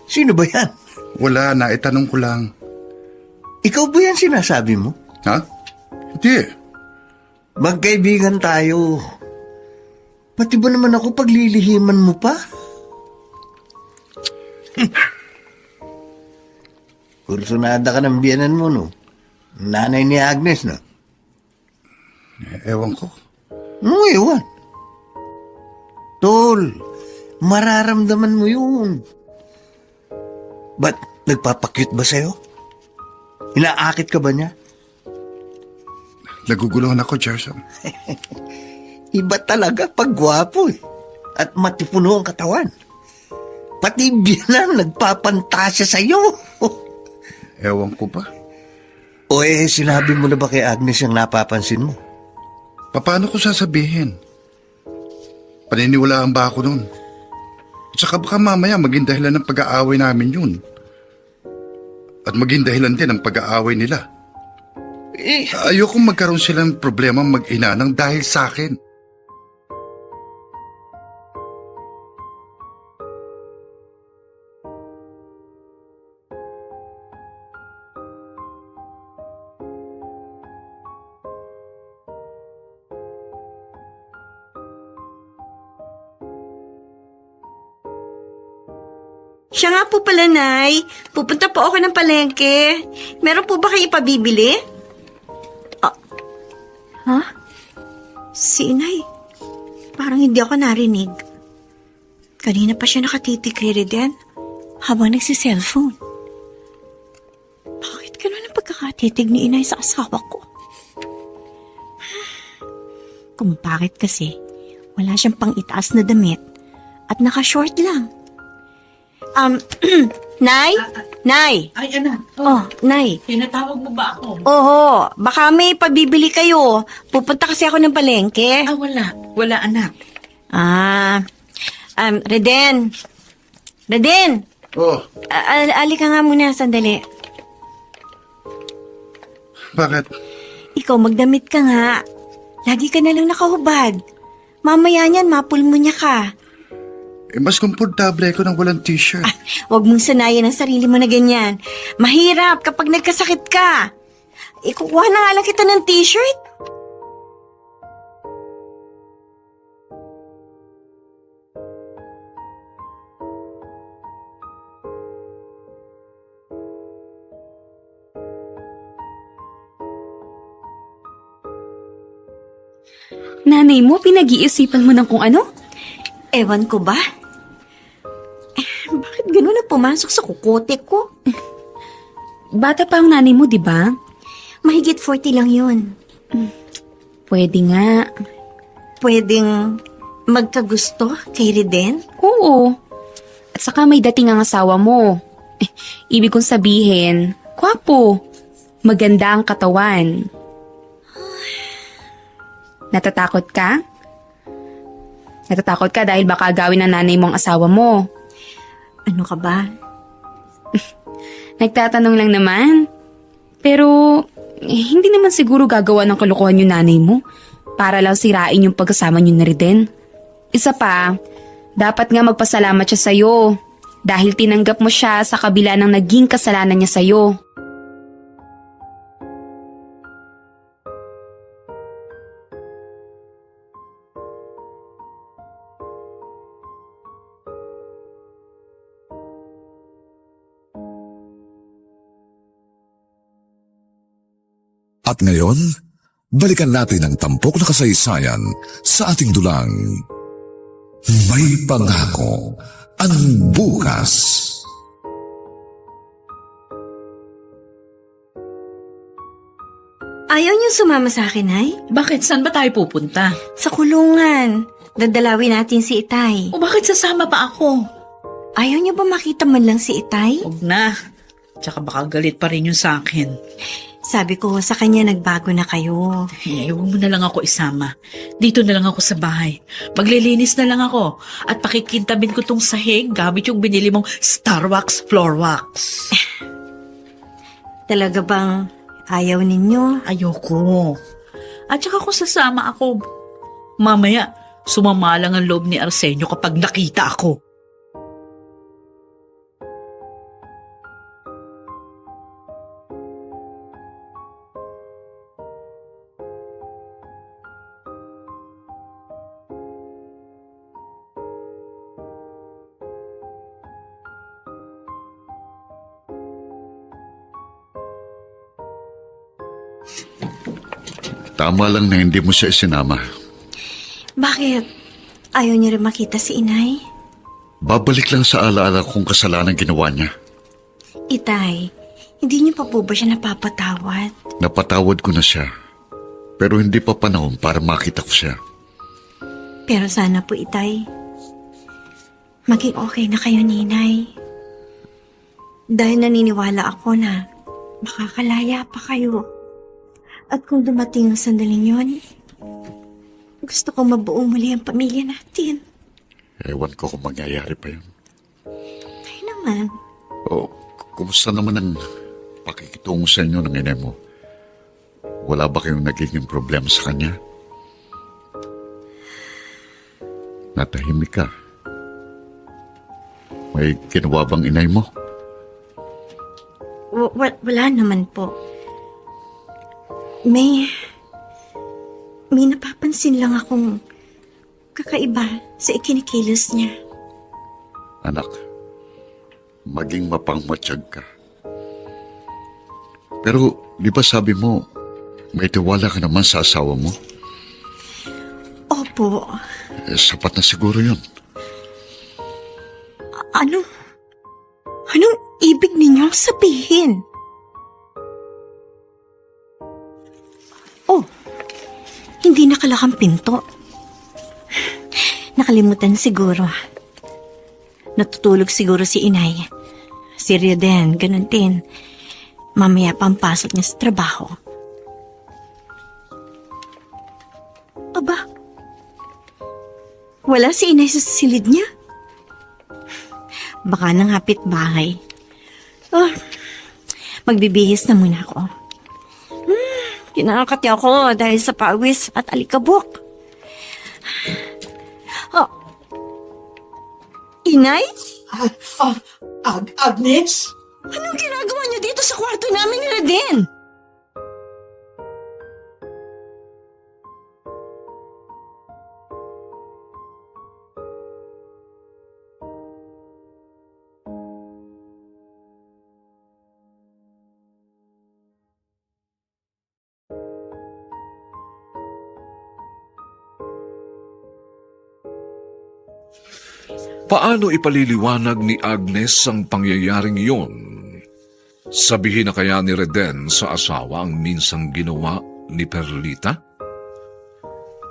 Sino ba yan? wala na. Itanong ko lang. Ikaw ba yan sinasabi mo? Ha? Hindi. Magkaibigan tayo. Pati ba naman ako paglilihiman mo pa? Kursunada ka ng biyanan mo, no? Nanay ni Agnes, no? Ewan ko. Ano ewan? Tol, mararamdaman mo yun. Ba't nagpapakyut ba sa'yo? Inaakit ka ba niya? Naguguluhan ako, Gerson. Iba talaga pag gwapo eh. At matipuno ang katawan. Pati biyanan nagpapantasya sa'yo. Ewan ko ba? O sinabi mo na ba kay Agnes yung napapansin mo? Paano ko sasabihin? Paniniwalaan ba ako nun? At saka baka mamaya maging dahilan ng pag-aaway namin yun. At maging dahilan din ng pag-aaway nila. Ayokong magkaroon sila ng problema mag-ina ng dahil sa akin. Siya nga po pala, Nay. Pupunta po ako ng palengke. Meron po ba kayo ipabibili? Ha? Si Inay. Parang hindi ako narinig. Kanina pa siya nakatitig kay Reden habang nagsiselfone. Bakit ganun ang pagkakatitig ni Inay sa asawa ko? Kung bakit kasi wala siyang pang-itaas na damit at naka-short lang. Nay? Nay? Ay, anak. Oh, Nay. Tinatawag mo ba ako? Oho, baka may pabibili kayo. Pupunta kasi ako ng palengke. Wala. Wala, anak. Reden. Reden! Oh, Ali ka nga muna, sandali. bakit? Ikaw, magdamit ka nga. Lagi ka na lang nakahubad. Mamaya niyan, mapulmonya ka. Mas komportable ako nang walang t-shirt. Huwag mong sanayan ang sarili mo na ganyan. Mahirap kapag nagkasakit ka. Ikukuha na nga lang kita ng t-shirt. Nanay mo, pinag-iisipan mo ng kung ano? Ewan ko ba? Bakit ganun na pumasok sa kukote ko? Bata pa ang nanay mo, di ba? Mahigit 40 lang yun. Pwede nga. Pwedeng magkagusto kay Reden? Oo. At saka may dating ang asawa mo. Ibig kong sabihin, kwapo. Maganda ang katawan. Natatakot ka? Natatakot ka dahil baka gawin ng nanay mo ang asawa mo. Ano ka ba? Nagtatanong lang naman. Pero, hindi naman siguro gagawa ng kalokohan yung nanay mo para lang sirain yung pagkasama niyo na rin. Isa pa, dapat nga magpasalamat siya sa'yo dahil tinanggap mo siya sa kabila ng naging kasalanan niya sa'yo. At ngayon, balikan natin ang tampok na kasaysayan sa ating dulang. May pangako ang bukas. Ayaw niyo sumama sa akin, Nay? Bakit? Saan ba tayo pupunta? Sa kulungan. Dadalawin natin si Itay. O bakit sasama pa ako? Ayaw niyo ba makita man lang si Itay? Huwag na. Tsaka baka galit pa rin yun sa akin. Sabi ko sa kanya nagbago na kayo. Eh, huwag mo na lang ako isama. Dito na lang ako sa bahay. Maglilinis na lang ako. At pakikintabin ko tong sahig gamit yung binili mong Star Wax Floor Wax. Talaga bang ayaw ninyo? Ayoko. At saka kung sasama ako, mamaya, sumama lang ang loob ni Arsenio kapag nakita ako. Tama lang na hindi mo siya isinama. Bakit? Ayaw niyo rin makita si inay? Babalik lang sa alaala kung kasalanan ginawa niya. Itay, hindi niyo pa po ba siya napapatawad? Napatawad ko na siya. Pero hindi pa panahon para makita ko siya. Pero sana po, Itay, maging okay na kayo, Ninay. Dahil naniniwala ako na makakalaya pa kayo. At kung dumating ang sandaling yon, gusto kong mabuo muli ang pamilya natin. Ewan ko kung mangyayari pa yun. Ay naman, O, kumusta naman ang pakikitungo sa inyo ng inay mo? Wala ba kayong nagiging problema sa kanya? Natahimik ka. May ginawa bang inay mo? wala naman po. May napapansin lang akong kakaiba sa ikinikilos niya. Anak, maging mapangmatsyag ka. Pero, di ba sabi mo, may tiwala ka naman sa asawa mo? Opo. Sapat na siguro yun. Anong ibig ninyong sabihin? Oh, hindi nakalakang pinto. Nakalimutan siguro. Natutulog siguro si inay. Si Ria din, ganun din. Mamaya pa ang pasok niya sa trabaho. Aba, wala si inay sa silid niya. Baka nangapit bahay. Oh, magbibihis na muna ako. Kinakati ako dahil sa pawis at alikabok. Oh. Inay? Agnes? Anong ginagawa niyo dito sa kwarto namin ni Raden? Paano ipaliliwanag ni Agnes ang pangyayaring iyon? Sabihin na kaya ni Reden sa asawa ang minsang ginawa ni Perlita?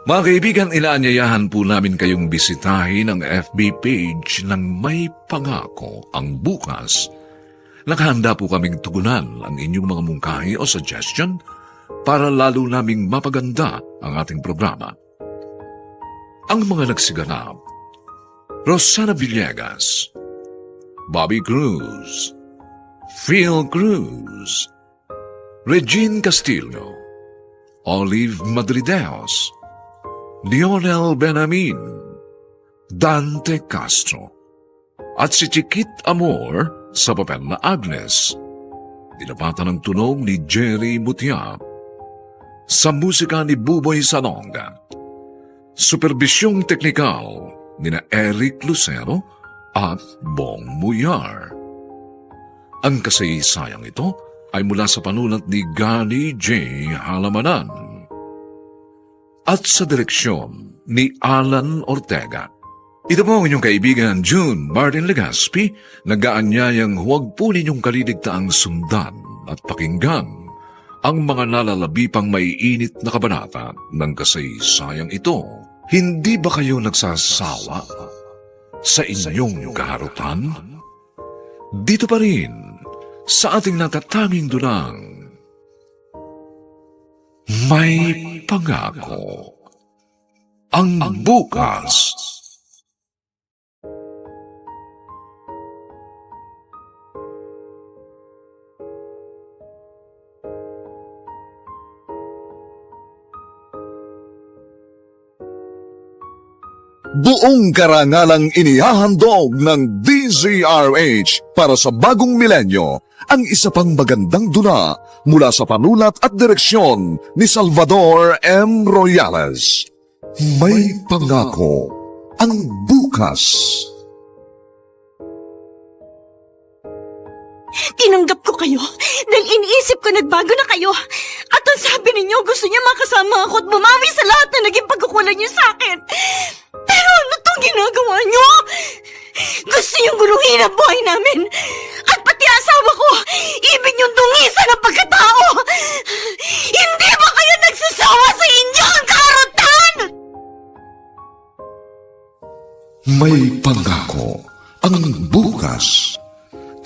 Mga kaibigan, inaanyayahan po namin kayong bisitahin ang FB page ng May Pangako ang bukas. Nakahanda po kaming tugunan ang inyong mga mungkahi o suggestion para lalo naming mapaganda ang ating programa. Ang mga nagsiganap: Rosana Villegas, Bobby Cruz, Phil Cruz, Regine Castillo, Olive Madrideos, Lionel Benamin, Dante Castro, at si Chiquit Amor sa papel na Agnes. Dinapatan ng tunog ni Jerry Mutiap. Sa musika ni Buboy Salonga. Superbisyong teknikal nina Eric Lucero at Bong Muyar. Ang kasaysayang ito ay mula sa panulat ni Gani J. Halamanan at sa direksyon ni Alan Ortega. Ito po ang inyong kaibigan June Martin Legaspi, nag-aanyayang huwag po ninyong kaliligtaang sundan at pakinggan ang mga nalalabipang maiinit na kabanata ng kasaysayang ito. Hindi ba kayo nagsasawa sa inyong kaharutan? Dito pa rin sa ating natatanging dunang may pangako ang bukas. Buong karangalang inihahandog ng DZRH para sa bagong milenyo ang isa pang magandang dula mula sa panulat at direksyon ni Salvador M. Royales. May pangako ang bukas. Tinanggap ko kayo dahil iniisip ko nagbago na kayo. At ang sabi ninyo, gusto niya makasama ako at bumawi sa lahat na naging pagkukulang niyo sa akin. Pero ano itong ginagawa niyo? Gusto niyong guluhin ang buhay namin. At pati asawa ko, ibig niyong dungisan ang pagkatao. Hindi ba kayo nagsasawa sa inyong karutan? May pangako ang bukas.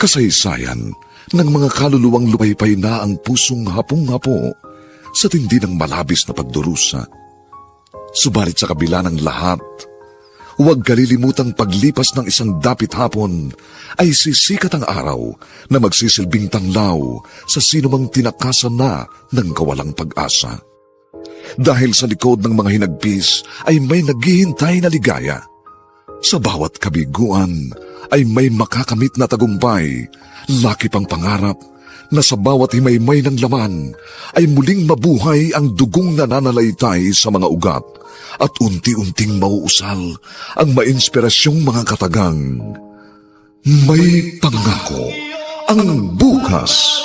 Kasaysayan ng mga kaluluwang lupaypay na ang pusong hapong-hapo sa tindi ng malabis na pagdurusa. Subalit sa kabila ng lahat, huwag kalilimutang paglipas ng isang dapit hapon ay sisikat ang araw na magsisilbing tanglaw sa sinumang tinakasan na ng kawalang pag-asa. Dahil sa likod ng mga hinagpis ay may naghihintay na ligaya. Sa bawat kabiguan ay may makakamit na tagumpay, laki pang pangarap na sa bawat himaymay ng laman ay muling mabuhay ang dugong nananalaytay sa mga ugat at unti-unting mauusal ang mainspirasyong mga katagang. May pangako ang bukas.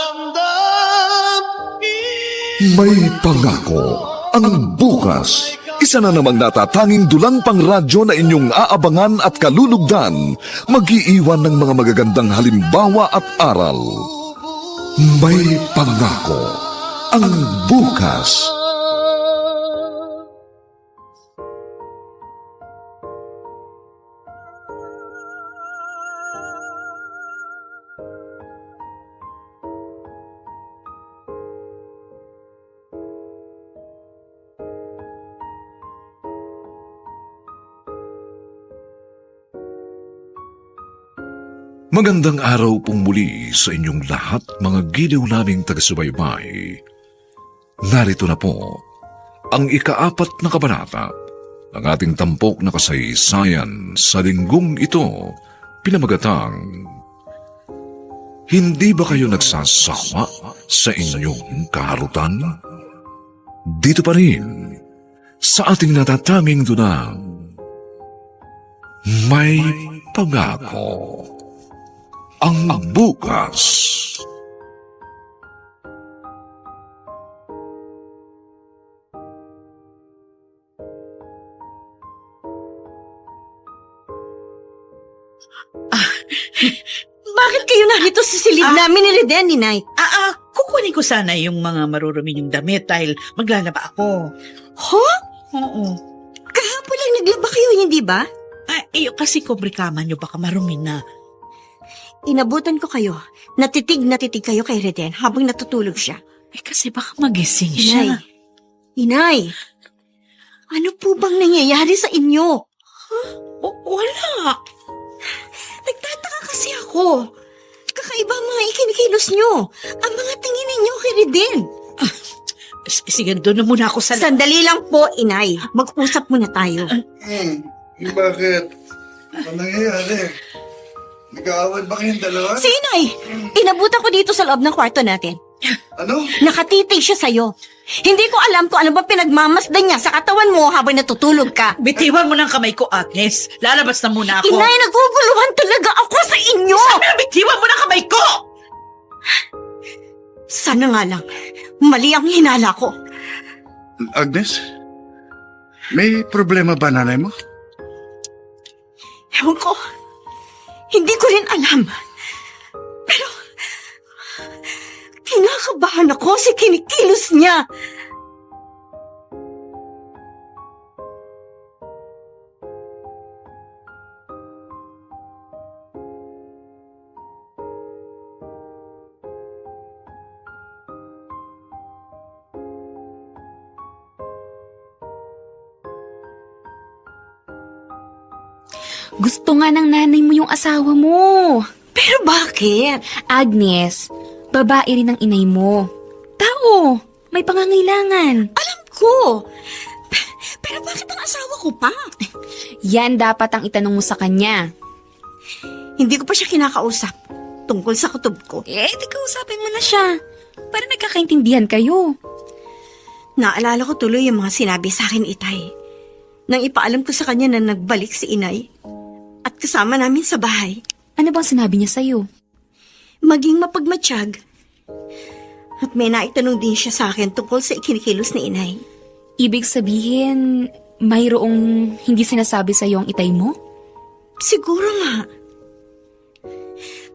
May pangako ang bukas. Isa na namang natatanging dulang pangradyo na inyong aabangan at kalulugdan, mag-iiwan ng mga magagandang halimbawa at aral. May pangako ang bukas. Magandang araw pong muli sa inyong lahat, mga giliw naming taga-subaybay. Narito na po ang ikaapat na kabanata ng ating tampok na kasaysayan sa linggong ito, pinamagatang Hindi ba kayo nagsasawa sa inyong kaharutan? Dito pa rin sa ating natatanging dunang May Pangako ang bukas. Bakit kayo narito sa silid namin ni Reden, Inay? Kukunin ko sana yung mga marurumi yung damit dahil maglalaba ako. Ho? Oo. Kahapon lang naglaba kayo, hindi ba? Kasi kombrikama nyo baka marumi na. Inabutan ko kayo. Natitig kayo kay Reden habang natutulog siya. Kasi baka magising siya. Inay, ano po bang nangyayari sa inyo? Wala. Nagtataka kasi ako. Kakaiba ang mga ikinikilos nyo. Ang mga tingin ninyo kay Reden. Sige, doon na muna ako sa... Sandali lang po, Inay. Mag-usap muna tayo. Bakit? Ano nangyayari? Nag-aaway ba kayong dalawa? Si Inay, inabutan ko dito sa loob ng kwarto natin. Ano? Nakatitig siya sa'yo. Hindi ko alam kung ano ba pinagmamasdan niya sa katawan mo habang natutulog ka. Bitiwan mo ng kamay ko, Agnes. Lalabas na muna ako. Inay, naguguluhan talaga ako sa inyo! Sabi na bitiwan mo ng kamay ko! Sana nga lang, mali ang hinala ko. Agnes? May problema ba nanay mo? Ewan ko, hindi ko rin alam. Pero, kinakabahan ako sa kinikilos niya. Gusto nga ng nanay mo yung asawa mo. Pero bakit? Agnes, babae rin ang inay mo. Tao, may pangangailangan. Alam ko. Pero bakit ang asawa ko pa? Yan dapat ang itanong mo sa kanya. Hindi ko pa siya kinakausap tungkol sa kutob ko. Di kausapin mo na siya. Para nagkakaintindihan kayo. Naalala ko tuloy yung mga sinabi sa akin, Itay. Nang ipaalam ko sa kanya na nagbalik si Inay at kasama namin sa bahay. Ano bang sinabi niya sa'yo? Maging mapagmatsyag. At may naitanong din siya sa akin tungkol sa ikinikilos ni Inay. Ibig sabihin, mayroong hindi sinasabi sa'yo ang itay mo? Siguro nga.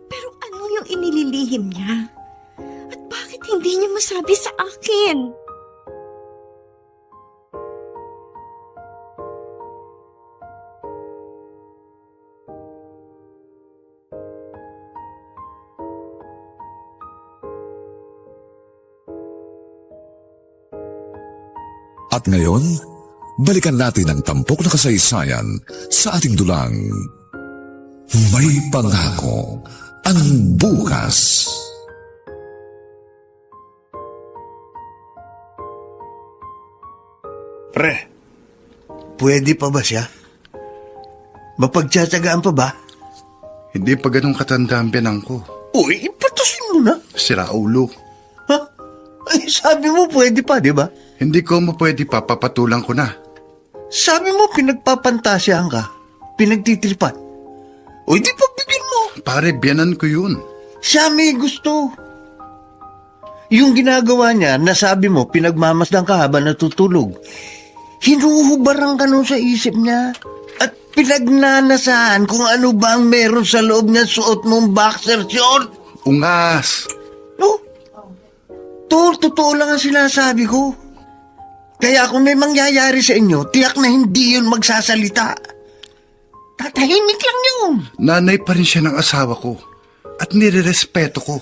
Pero ano yung inililihim niya? At bakit hindi niya masabi sa akin? At ngayon, balikan natin ang tampok na kasaysayan sa ating dulang. May pangako ang bukas. Pre, pwede pa ba siya? Mapagtsatsagaan pa ba? Hindi pa ganun katanda ang biyanang ko. Uy, ipatusin mo na. Sira ulo. Ha? Ay, sabi mo pwede pa, di ba? Hindi ko mo pwede pa, papatulang ko na. Sabi mo pinagpapantasyahan ka. Pinagtitripan. Uy, di pagbigyan mo. Pare, biyanan ko yun. Siya may gusto. Yung ginagawa niya, nasabi mo, pinagmamasdan ka habang natutulog. Hinuhubaran ka nun sa isip niya. At pinagnanasaan kung ano ba ang meron sa loob niya suot mong boxer short. Ungas! No? Totoo lang ang sinasabi ko. Kaya kung may mangyayari sa inyo, tiyak na hindi yun magsasalita. Tatahimik lang yun. Nanay pa rin siya ng asawa ko. At nirerespeto ko.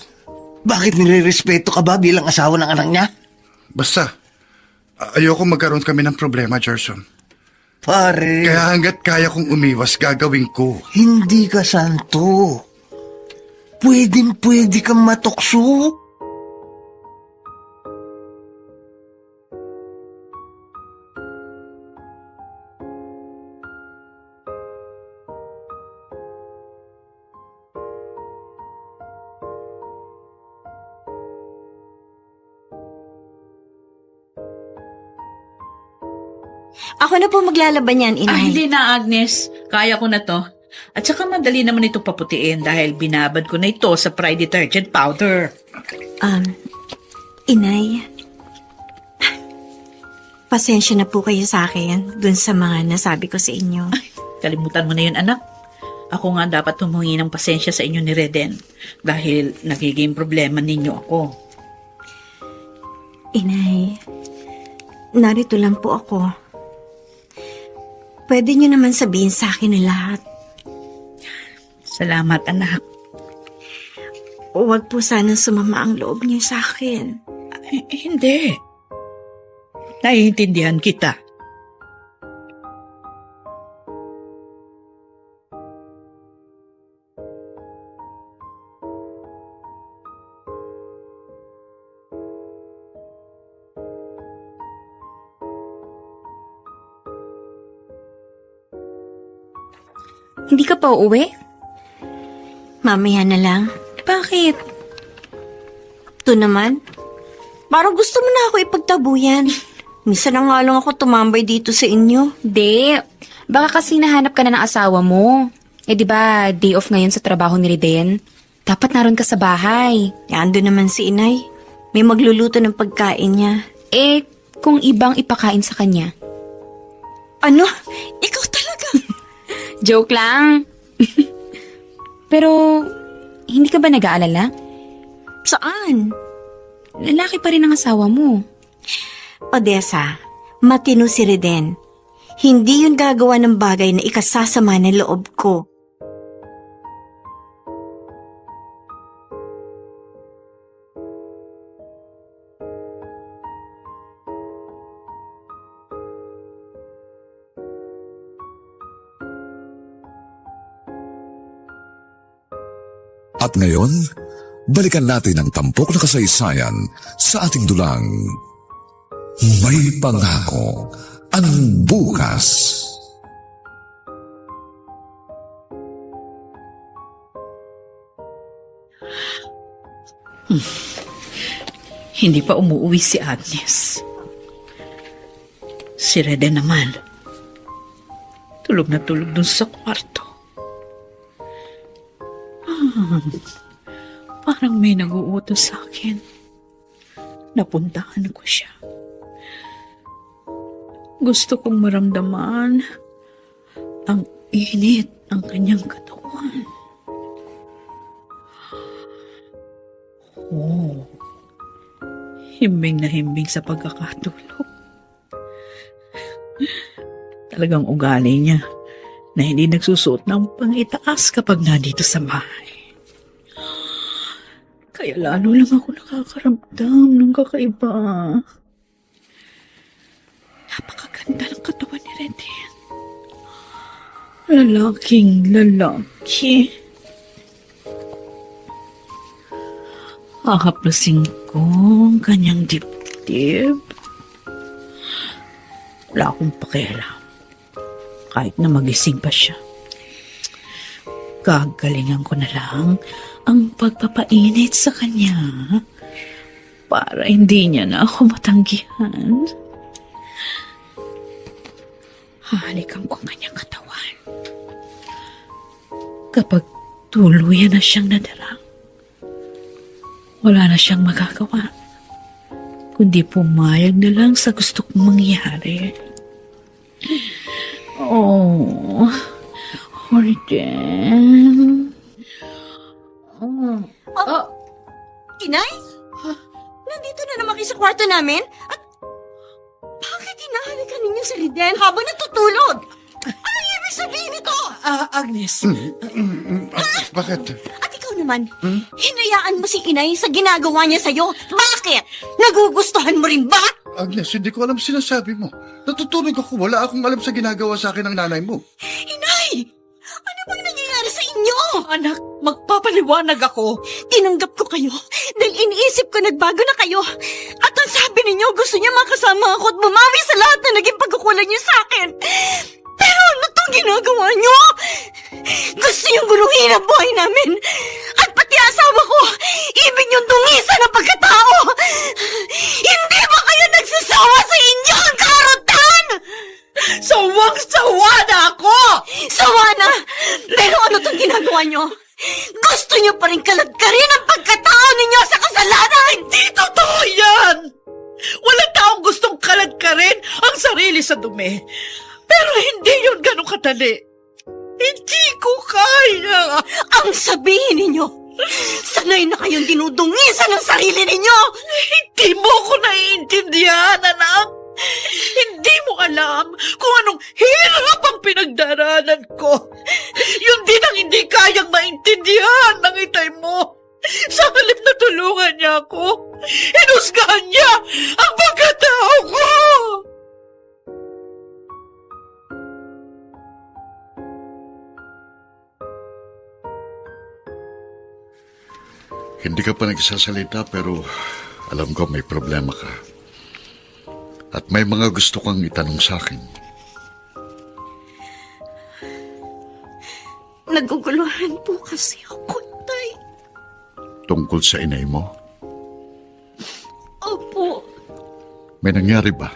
Bakit nire-respeto ka ba bilang asawa ng anak niya? Basta, ayoko magkaroon kami ng problema, Gerson. Pare, Kaya hanggat kaya kong umiwas, gagawin ko. hindi ka santo. Pwedeng-pwede kang matukso. Ako na po maglalaban yan, Inay. Hindi na, Agnes. Kaya ko na to. At saka madali naman itong paputiin dahil binabad ko na ito sa Pride detergent powder. Inay, pasensya na po kayo sa akin dun sa mga nasabi ko sa inyo. Kalimutan mo na yun, anak. Ako nga dapat humingi ng pasensya sa inyo ni Reden dahil nagiging problema ninyo ako. Inay, narito lang po ako. Pwede niyo naman sabihin sa akin na lahat. Salamat, anak. Huwag po sana sumama ang loob niyo sa akin. Hindi. Naiintindihan kita. Hindi ka pa uuwi? Mamaya na lang. Bakit? Ito naman. Parang gusto mo na ako ipagtabuyan. Minsan na nga lang ako tumambay dito sa inyo. Di. Baka kasi nahanap ka na ng asawa mo. Di ba day off ngayon sa trabaho ni Reden? Dapat naroon ka sa bahay. Ando naman si Inay. May magluluto ng pagkain niya. Kung ibang ipakain sa kanya. Ano? Ikaw talaga? Joke lang. Pero, hindi ka ba nag-aalala? Saan? Lalaki pa rin ang asawa mo. Odessa, matino si Reden. Hindi yun gagawa ng bagay na ikasasama ng loob ko. At ngayon, balikan natin ang tampok na kasaysayan sa ating dulang. May pangako ang bukas. Hindi pa umuwi si Agnes. Si Rede naman, tulog na tulog dun sa kwarto. Parang may nag-uutos sa akin. Napuntahan ko siya. Gusto kong maramdaman ang init ng kanyang katawan. Oh, himbing na himbing sa pagkakatulog. Talagang ugali niya na hindi nagsusuot ng pangitaas kapag nandito sa bahay. Kaya lalo lang ako nakakaramdam ng kakaiba. Napakaganda ng katawan ni Reden. Lalaking lalaki. Hahaplusin ko ang kanyang dibdib. Wala akong pakialam. Kahit na magising pa siya. Gagalingan ko na lang ang pagpapainit sa kanya para hindi niya na ako matanggihan. Hahalikan ko ang kanyang katawan. Kapag tuluyan na siyang nadala, wala na siyang magagawa, kundi pumayag na lang sa gusto kong mangyari. Oh, Reden. Inay? Nandito na naman kayo sa kwarto namin? At bakit hinahalikan ninyo si Reden habang natutulog? Ano ibig sabihin nito? Agnes. Agnes, bakit? At ikaw naman, hinayaan mo si Inay sa ginagawa niya sa'yo. Bakit? Nagugustuhan mo rin ba? Agnes, hindi ko alam sinasabi mo. Natutulog ako, wala akong alam sa ginagawa sa akin ng nanay mo. Inay! Ano bang nangyayari sa inyo? Anak, magpapaliwanag ako. Tinanggap ko kayo dahil iniisip ko nagbago na kayo. At ang sabi ninyo, gusto niyo makasama ako at bumawi sa lahat na naging pagkukulang niyo sa akin. Pero ano itong ginagawa niyo? Gusto niyong guluhin ang buhay namin. At pati asawa ko, ibig niyong dungisan ang pagkatao. Hindi ba kayo nagsasawa sa inyong karutan? Sawang-sawa na ako! Sawa na! Pero ano itong ginagawa niyo? Gusto niyo pa rin kaladkarin ang pagkatao ninyo sa kasalanan! Hindi totoo yan! Walang taong gustong kaladkarin ang sarili sa dumi. Pero hindi yun ganun kadali. Hindi ko kaya. Ang sabihin ninyo, sanay na kayong dinudungisan ang sarili ninyo! Hindi mo ko naiintindihan, anak. Hindi mo alam kung anong hirap ang pinagdaraanan ko. Yun din ang hindi kayang maintindihan ng itay mo. Sa halip na tulungan niya ako, hinusgahan niya ang pagkatao ko. Hindi ka pa nagsasalita pero alam ko may problema ka. At may mga gusto kang itanong sa akin. Naguguluhan po kasi ako, Tay. Tungkol sa inay mo, Opo, may nangyari ba?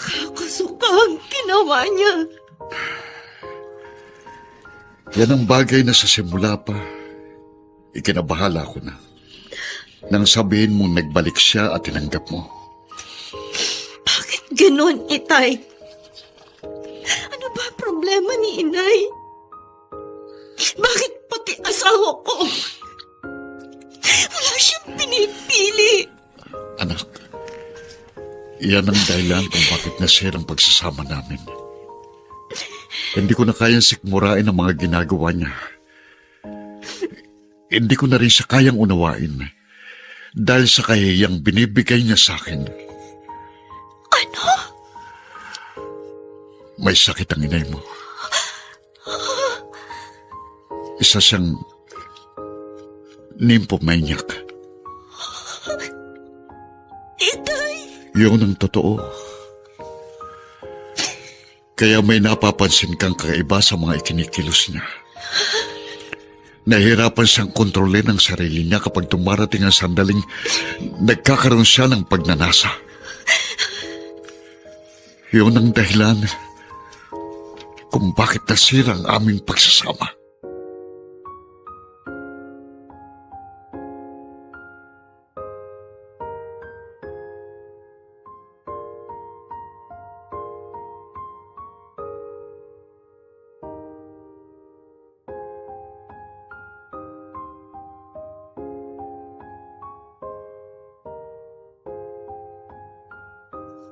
nakakasuka ang ginawa niya. Yan ang bagay na sa simula pa, ikinabahala ko na. Nang sabihin mong nagbalik siya at tinanggap mo. Bakit ganun, Itay? Ano ba ang problema ni Inay? Bakit pati asawa ko? Wala siyang pinipili. Anak, iyan ang dahilan kung bakit nasira ang pagsasama namin. Hindi ko na kayang sikmurain ang mga ginagawa niya. Hindi ko na rin siya kayang unawain dahil sa kahiyang binibigay niya sa akin. Ano? May sakit ang inay mo. Isa siyang nymphomaniac. Itay! Yun ang totoo. Kaya may napapansin kang kakaiba sa mga ikinikilos niya. Nahihirapan siyang kontrolin ang sarili niya kapag dumarating ang sandaling nagkakaroon siya ng pagnanasa. Yun ang dahilan kung bakit nasira ang aming pagsasama.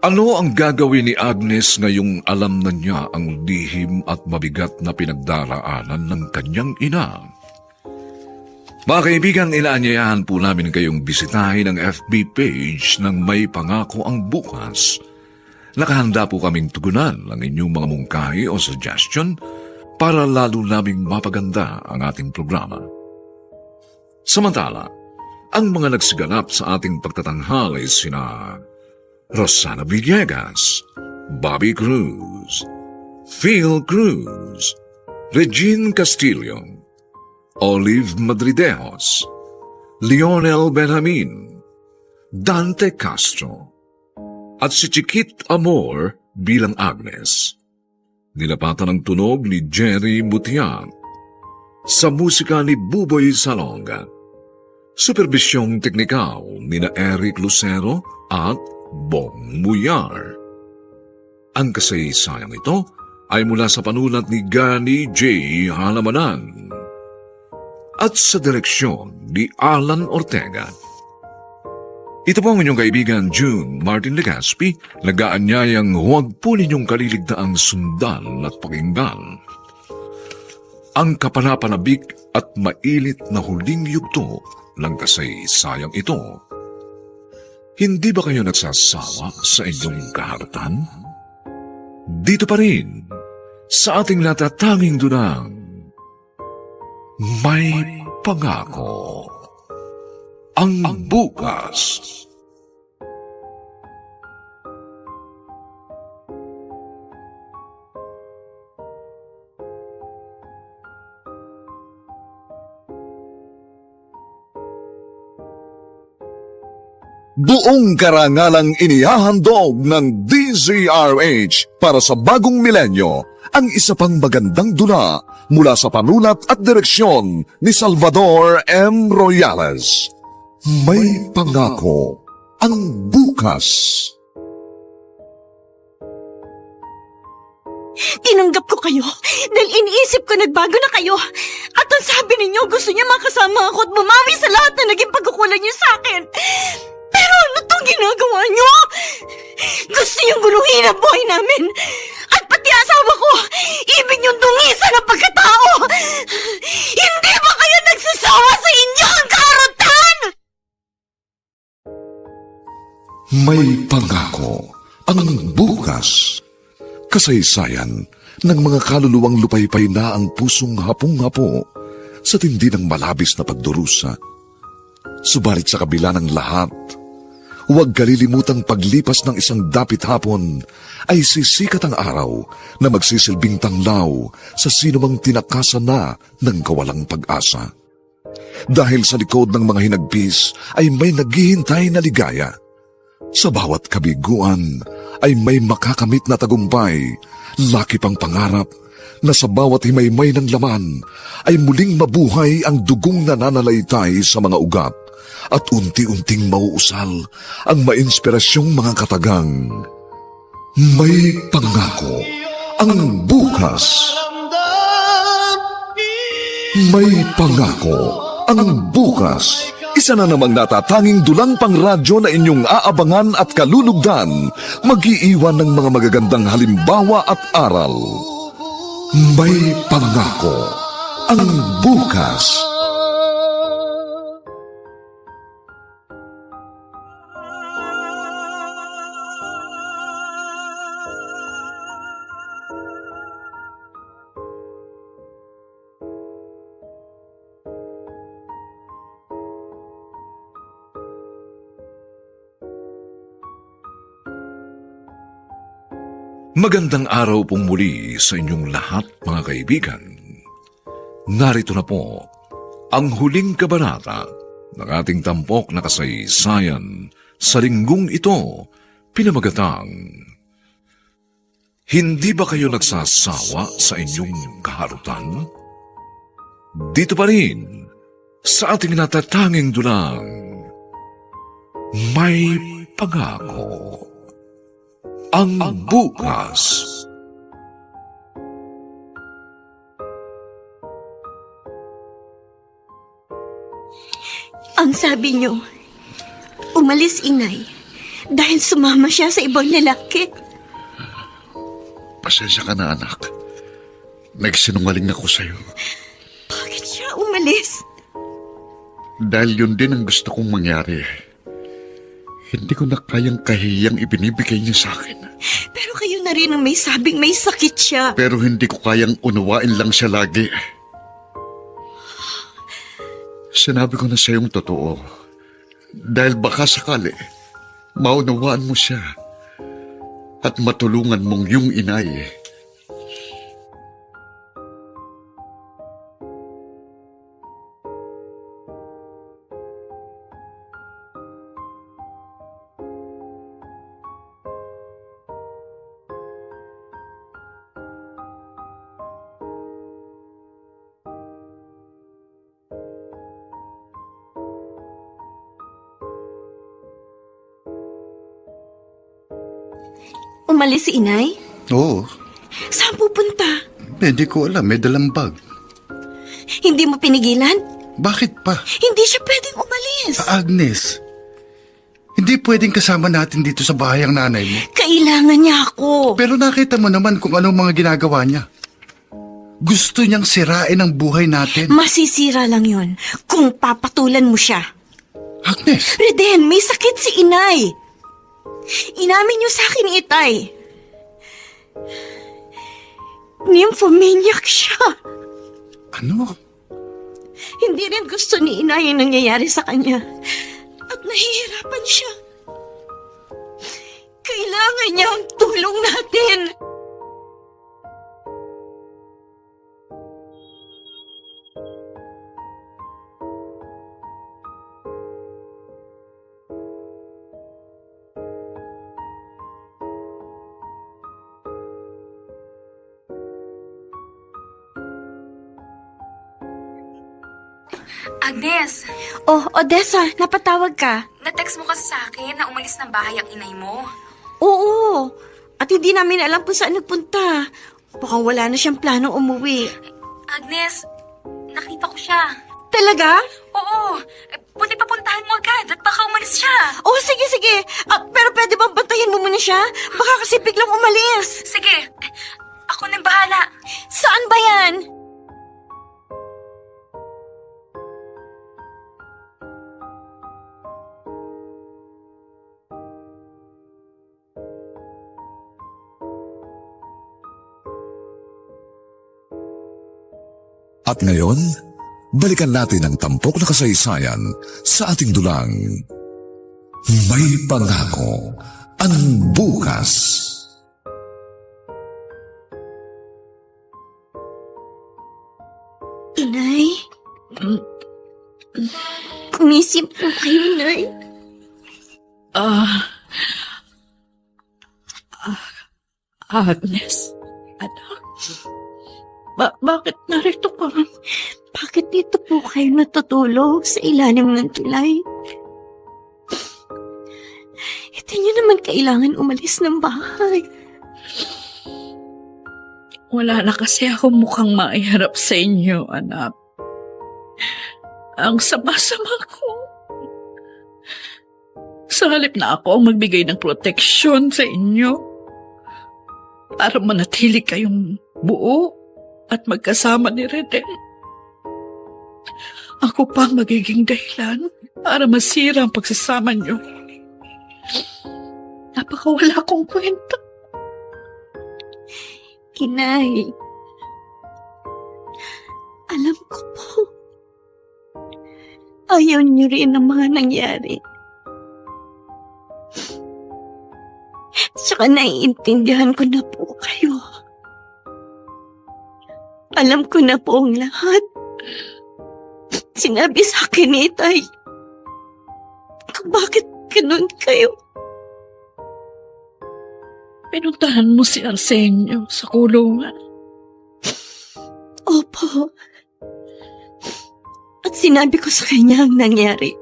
Ano ang gagawin ni Agnes ngayong alam na niya ang lihim at mabigat na pinagdaraanan ng kanyang ina? Mga kaibigan, inaanyayahan po namin kayong bisitahin ang FB page ng May Pangako ang Bukas. Nakahanda po kaming tugunan ang inyong mga mungkahi o suggestion para lalo naming mapaganda ang ating programa. Samantala, ang mga nagsiganap sa ating pagtatanghal ay sina Rosana Villegas, Bobby Cruz, Phil Cruz, Regine Castillo, Olive Madridejos, Lionel Benjamin, Dante Castro, at si Chiquit Amor bilang Agnes. Nilapatan ng tunog ni Jerry Mutian, sa musika ni Buboy Salonga, superbisyong teknikal ni na Eric Lucero at Bong Muyar. Ang kasaysayang ito ay mula sa panulat ni Gani J. Halamanan at sa direksyon ni Alan Ortega. Ito po ang inyong kaibigan June Martin Legaspi, nag-aanyayang huwag po ninyong kaliligtaang sundan at pakinggan ang kapanapanabik at mainit na huling yugto ng kasaysayang ito. Hindi ba kayo nagsasawa sa inyong kaharatan? Dito pa rin, sa ating natatanging dunang, May Pangako ang Bukas. Buong karangalang inihahandog ng DZRH para sa bagong milenyo ang isa pang magandang dula mula sa panulat at direksyon ni Salvador M. Royales. May Pangako ang Bukas. Tinanggap ko kayo dahil iniisip ko nagbago na kayo. At ang sabi ninyo, gusto niya makasama ako at bumawi sa lahat na naging pagkukulang niyo sa akin. Pero ano tong ginagawa niyo? Gusto niyong guluhin ang buhay namin. At pati asawa ko, ibig niyong dungisan ang pagkatao. Hindi ba kayo nagsasawa sa inyong karutan? May Pangako ang Bukas. Kasaysayan ng mga kaluluwang lupaypay na ang pusong hapong-hapo sa tindi ng malabis na pagdurusa. Subalit sa kabila ng lahat, huwag kalilimutang paglipas ng isang dapit hapon ay sisikat ang araw na magsisilbing tanglaw sa sinumang tinakasan na ng kawalang pag-asa. Dahil sa likod ng mga hinagpis ay may naghihintay na ligaya. Sa bawat kabiguan ay may makakamit na tagumpay, laki pang pangarap na sa bawat himaymay ng laman ay muling mabuhay ang dugong nananalaytay sa mga ugat at unti-unting mauusal ang mainspirasyong mga katagang. May Pangako ang Bukas. May Pangako ang Bukas. Isa na namang natatanging dulang pang radyo na inyong aabangan at kalulugdan, mag-iiwan ng mga magagandang halimbawa at aral. May Pangako ang Bukas. Magandang araw pong muli sa inyong lahat, mga kaibigan. Narito na po ang huling kabanata ng ating tampok na kasaysayan sa linggong ito, pinamagatang Hindi ba kayo nagsasawa sa inyong kaharutan? Dito pa rin sa ating natatanging dulang May Pangako. Ang bukas. Ang sabi niyo, umalis inay dahil sumama siya sa ibang lalaki. Pasensya ka na, anak. Nagsinungaling ako sa'yo. Bakit siya umalis? Dahil yun din ang gusto kong mangyari. Hindi ko na kayang kahiyang ibinibigay niya sa akin. Pero kayo na rin ang may sabing may sakit siya. Pero hindi ko kayang unawain lang siya lagi. Sinabi ko na sa iyong totoo. Dahil baka sakali, maunawaan mo siya. At matulungan mong yung inay. Umalis si inay? Oo, Saan pupunta? hindi ko alam. May dalang bag. Hindi mo pinigilan? Bakit pa? Hindi siya pwedeng umalis. Agnes, hindi pwedeng kasama natin dito sa bahay ang nanay mo. Kailangan niya ako. Pero nakita mo naman kung anong mga ginagawa niya. Gusto niyang sirain ang buhay natin. Masisira lang yon kung papatulan mo siya. Agnes, Reden, may sakit si inay. Inamin niyo sa akin, itay. Nymphomaniac siya. ano? Hindi rin gusto ni inay ang nangyayari sa kanya. At nahihirapan siya. Kailangan niya ang tulong natin. Agnes, Oh, Odessa, napatawag ka. na-text mo kasi sa akin na umalis ng bahay ang inay mo. Oo. At hindi namin alam kung saan nagpunta. Baka wala na siyang planong umuwi. Agnes, nakita ko siya. Talaga? Oo, buti papuntahan mo agad at baka umalis siya. Oh, sige. Pero pwede bang bantayan mo muna siya? Baka kasi biglang umalis. Sige, ako nang bahala. Saan ba yan? At ngayon, balikan natin ang tampok na kasaysayan sa ating dulang May Pangako. Ang bukas. Inay? Kumisip po kayo, Nay. Agnes, anak. Bakit narito ka? Bakit dito po kayo natutulog sa ilalim ng tulay? Hindi niyo naman kailangan umalis ng bahay. Wala na kasi ako mukhang maiharap sa inyo, anak. Ang sama-sama ko. Sa halip na ako ang magbigay ng proteksyon sa inyo para manatili kayong buo at magkasama ni Reden. Ako pa ang magiging dahilan para masira ang pagsasama niyo. Napakawala kong kwenta. Inay, alam ko po, ayaw niyo rin ang mga nangyari. Tsaka Tsaka naiintindihan ko na po kayo. Alam ko na po ang lahat. Sinabi sa akin ni Itay kung bakit ganun kayo. Pinuntahan mo si Arsenio sa kulungan. Opo. At sinabi ko sa kanya ang nangyari.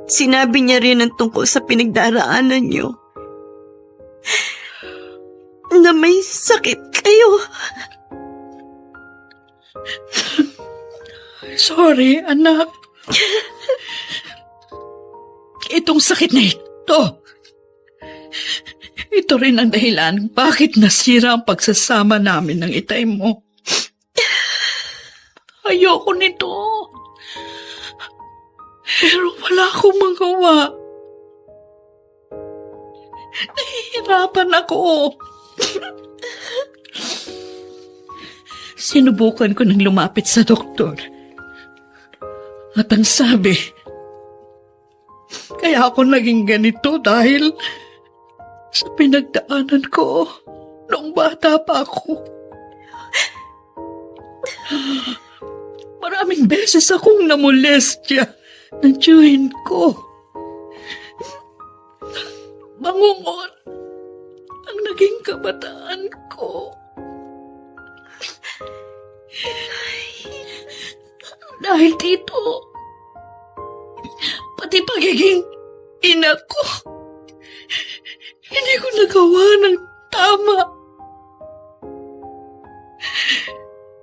Sinabi niya rin ang tungkol sa pinagdaraanan niyo. Na may sakit kayo. Sorry, anak. Itong sakit na ito. Ito rin ang dahilan bakit nasira ang pagsasama namin ng Itay mo. Ayoko nito. Pero wala akong magawa. Nahihirapan ako. Sinubukan ko nang lumapit sa doktor. At ang sabi, kaya ako naging ganito dahil sa pinagdaanan ko noong bata pa ako. Maraming beses akong namolestya ng tiyuhin ko. Bangungot ang naging kabataan ko. Dahil dito, pati pagiging ina ko, hindi ko nagawa ng tama.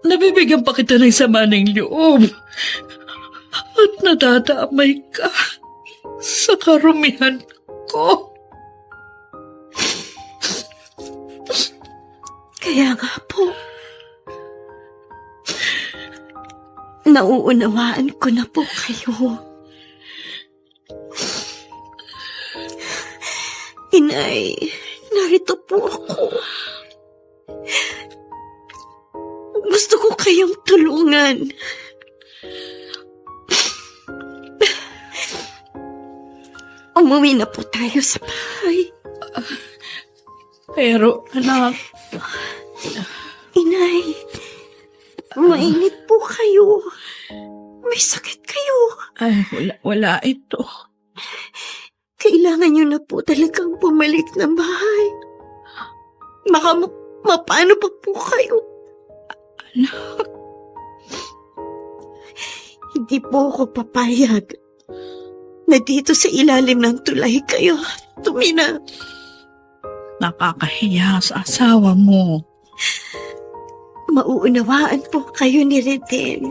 Nabibigyan pa kita ng sama ng loob at nadadamay ka sa karumihan ko. Kaya nga po, nauunawaan ko na po kayo. Inay, narito po ako. Gusto ko kayong tulungan. Umuwi na po tayo sa bahay. Pero, anak, Inay, mainit po kayo. May sakit kayo. ay, wala ito. Kailangan nyo na po talagang bumalik ng bahay. Baka mapano pa po kayo. Anak, Hindi po ako papayag na dito sa ilalim ng tulay kayo tumina. nakakahiya sa asawa mo. Mauunawaan po kayo ni Reden.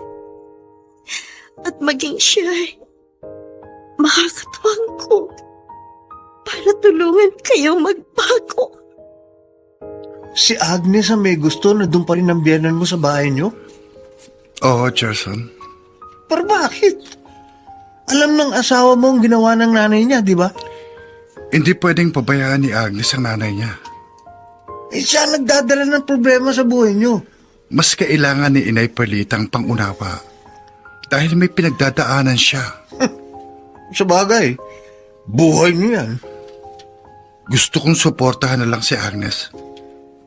At maging siya ay makakatuwang ko para tulungan kayo magbago. Si Agnes ang may gusto na doon pa rin ang biyanan mo sa bahay niyo? Oo, Gerson. Pero bakit? Alam ng asawa mo ang ginawa ng nanay niya, di ba? Hindi pwedeng pabayaan ni Agnes ang nanay niya. Eh, siya nagdadala ng problema sa buhay niyo. Mas kailangan ni Inay Perlita ang pangunawa dahil may pinagdadaanan siya. Sa bagay, buhay niyo yan. Gusto kong suportahan na lang si Agnes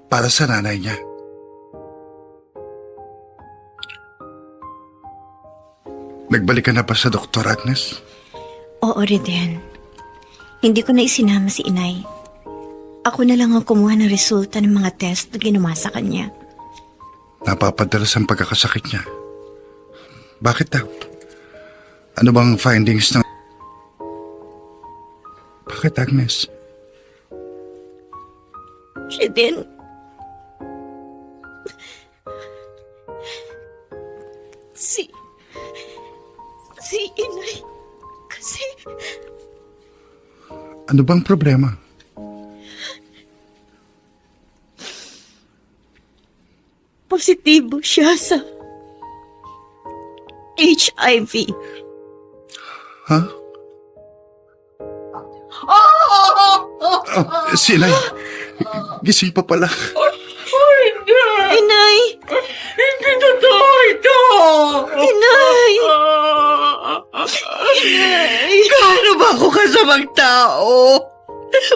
para sa nanay niya. Nagbalik ka na ba sa doktor, Agnes? Oo, Reden. Hindi ko na isinama si Inay. Ako na lang ang kumuha ng resulta ng mga test na ginawa sa kanya. Napapadalas ang pagkakasakit niya. Bakit daw? Ano bang findings ng... Bakit, Agnes? Reden, si Inay, kasi Ano bang problema? positibo siya sa HIV. Ha? Oh, si Inay. Gising pa pala. Inay! Hindi totoo ito! Inay! Inay! Gaano ba ako kasamang tao?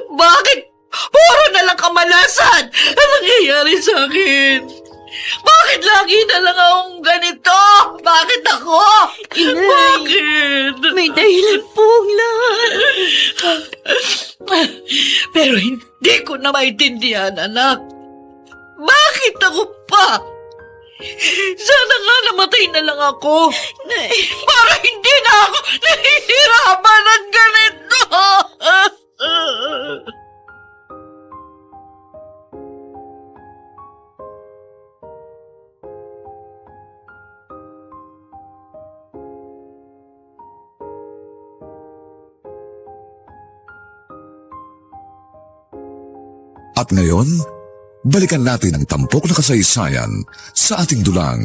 Bakit puro na lang kamalasan ang nangyayari sa akin? Bakit lagi na lang akong ganito? Bakit ako? Inay. Bakit? May dahilan po ang lahat. Pero hindi ko na maintindihan, anak. Bakit ako pa? Sana nga namatay na lang ako. Nay, Para hindi na ako nahihirapan ng ganito. At ngayon, balikan natin ang tampok na kasaysayan sa ating dulang.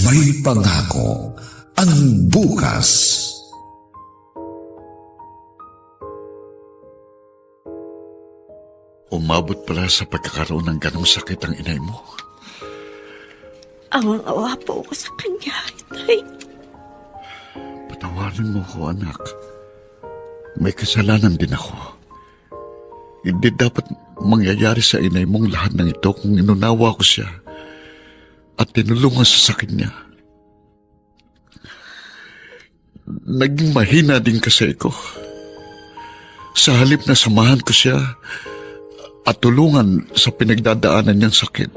May pangako ang bukas. Umabot pala sa pagkakaroon ng ganong sakit ang inay mo. awang-awa po ako sa kanya, Inay. Patawarin mo ko, anak. May kasalanan din ako. Hindi dapat mangyayari sa inay mong lahat ng ito kung inunawa ko siya at tinulungan sa sakit niya. Naging mahina din kasi ako. Sa halip na samahan ko siya at tulungan sa pinagdadaanan niyang sakit,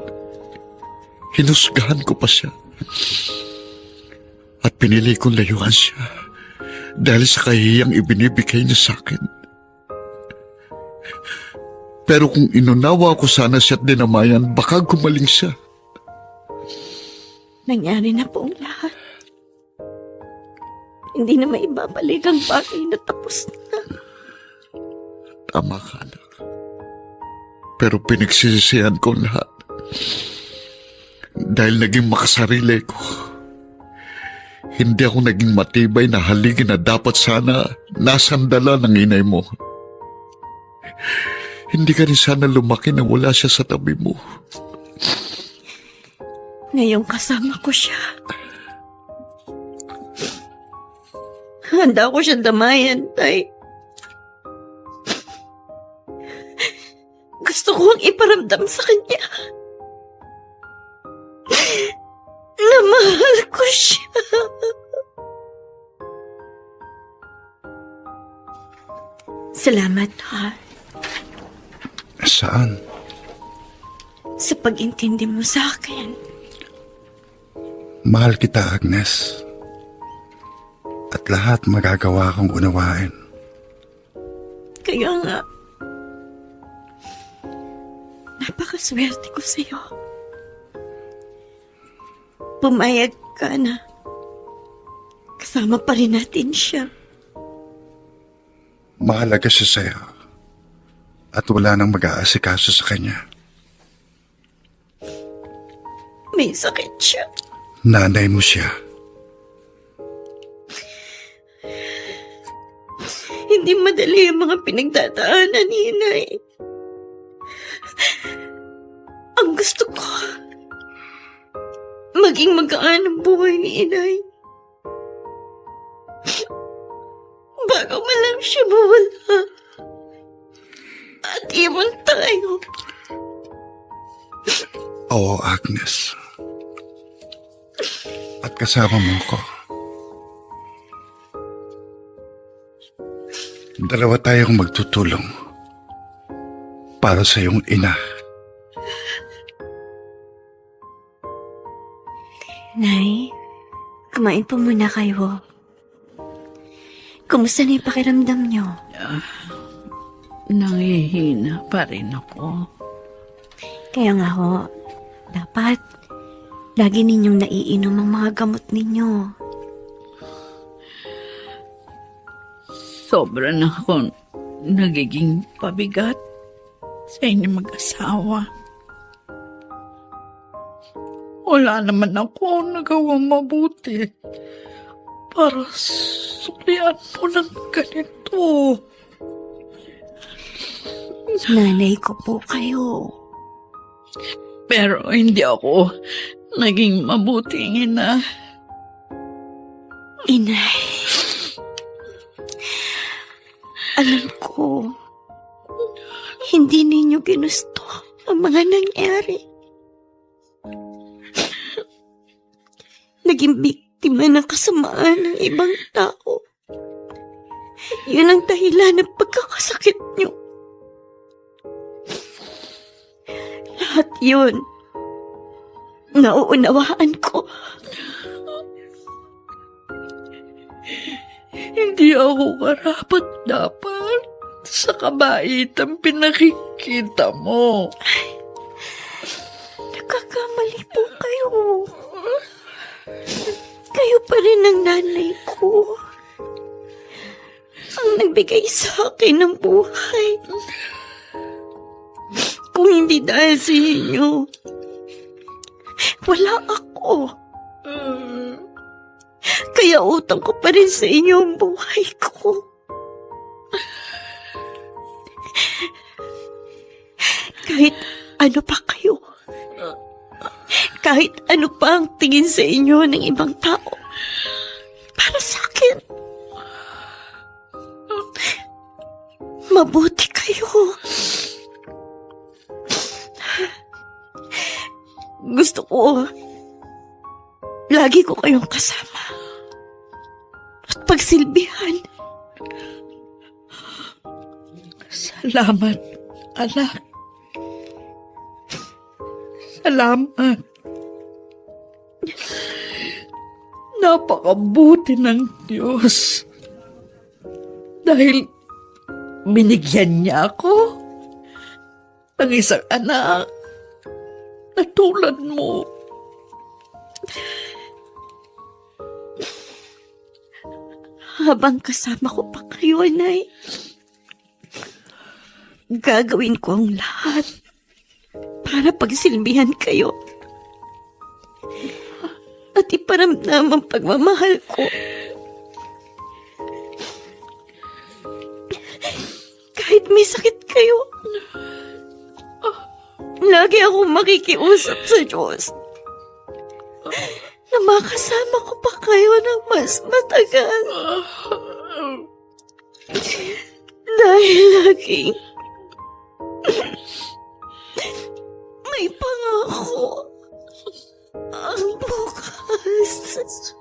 hinusgahan ko pa siya. At pinili kong layuan siya dahil sa kahihiyang ibinibigay niya sa akin. Pero kung inunawa ko sana siya at dinamayan, baka gumaling siya. Nangyari na po ang lahat. Hindi na maibabalik ang bagay na tapos na. Tama ka, anak. Pero pinagsisisihan ko ang lahat. Dahil naging makasarili ko. Hindi ako naging matibay na haligi na dapat sana nasandala ng inay mo. Hindi ka rin sana lumaki na wala siya sa tabi mo. Ngayong kasama ko siya. Handa ko siya damayan, Tay. Gusto kong iparamdam sa kanya na mahal ko siya. Salamat, ha, Saan? sa pag-intindi mo sa akin. Mahal kita, Agnes. At lahat magagawa kong unawain. Kaya nga, napakaswerte ko sa'yo. Pumayag ka na. Kasama pa rin natin siya. Mahalaga siya sa'yo. At wala nang mag-aasikaso sa kanya. May sakit siya. Nanay mo siya. Hindi madali ang mga pinagdadaanan ni Inay. Ang gusto ko, maging magaan ang buhay ni Inay. Bago man lang siya mawala. At iwan tayo. Oo, Agnes. At kasama mo ko. Dalawa tayong magtutulong para sa iyong ina. Nay, kumain po muna kayo. Kumusta na yung pakiramdam niyo? Nangihina pa rin ako. Kaya nga ho, dapat lagi ninyong naiinom ang mga gamot ninyo. Sobra na ako nagiging pabigat sa inyong mag-asawa. Wala naman ako nagawang mabuti para suklian mo ng ganito. Nanay ko po kayo. Pero hindi ako naging mabuting ina. Inay, Alam ko, hindi ninyo ginusto ang mga nangyari. Naging biktima ng kasamaan ng ibang tao. Yun ang dahilan ng pagkakasakit nyo. Lahat yun, nauunawaan ko. Hindi ako karapat-dapat sa kabaitang pinakikita mo. Nagkakamali po kayo. Kayo pa rin ang nanay ko. Ang nagbigay sa akin ng buhay. Kung hindi dahil sa inyo, wala ako. Kaya utang ko pa rin sa inyo ang buhay ko. Kahit ano pa kayo. Kahit ano pa ang tingin sa inyo ng ibang tao. Para sa akin. Mabuti kayo. Gusto ko, lagi ko kayong kasama. At pagsilbihan. Salamat, anak. Salamat. Napakabuti ng Diyos. Dahil binigyan niya ako ng isang anak na tulad mo. Habang kasama ko pa kayo, Nay, gagawin ko ang lahat para pagsilbihan kayo at iparamdam ang pagmamahal ko. Kahit may sakit kayo, lagi akong makikiusap sa Diyos na makasama ko pa kayo ng mas matagal. Dahil laging may pangako ang bukas.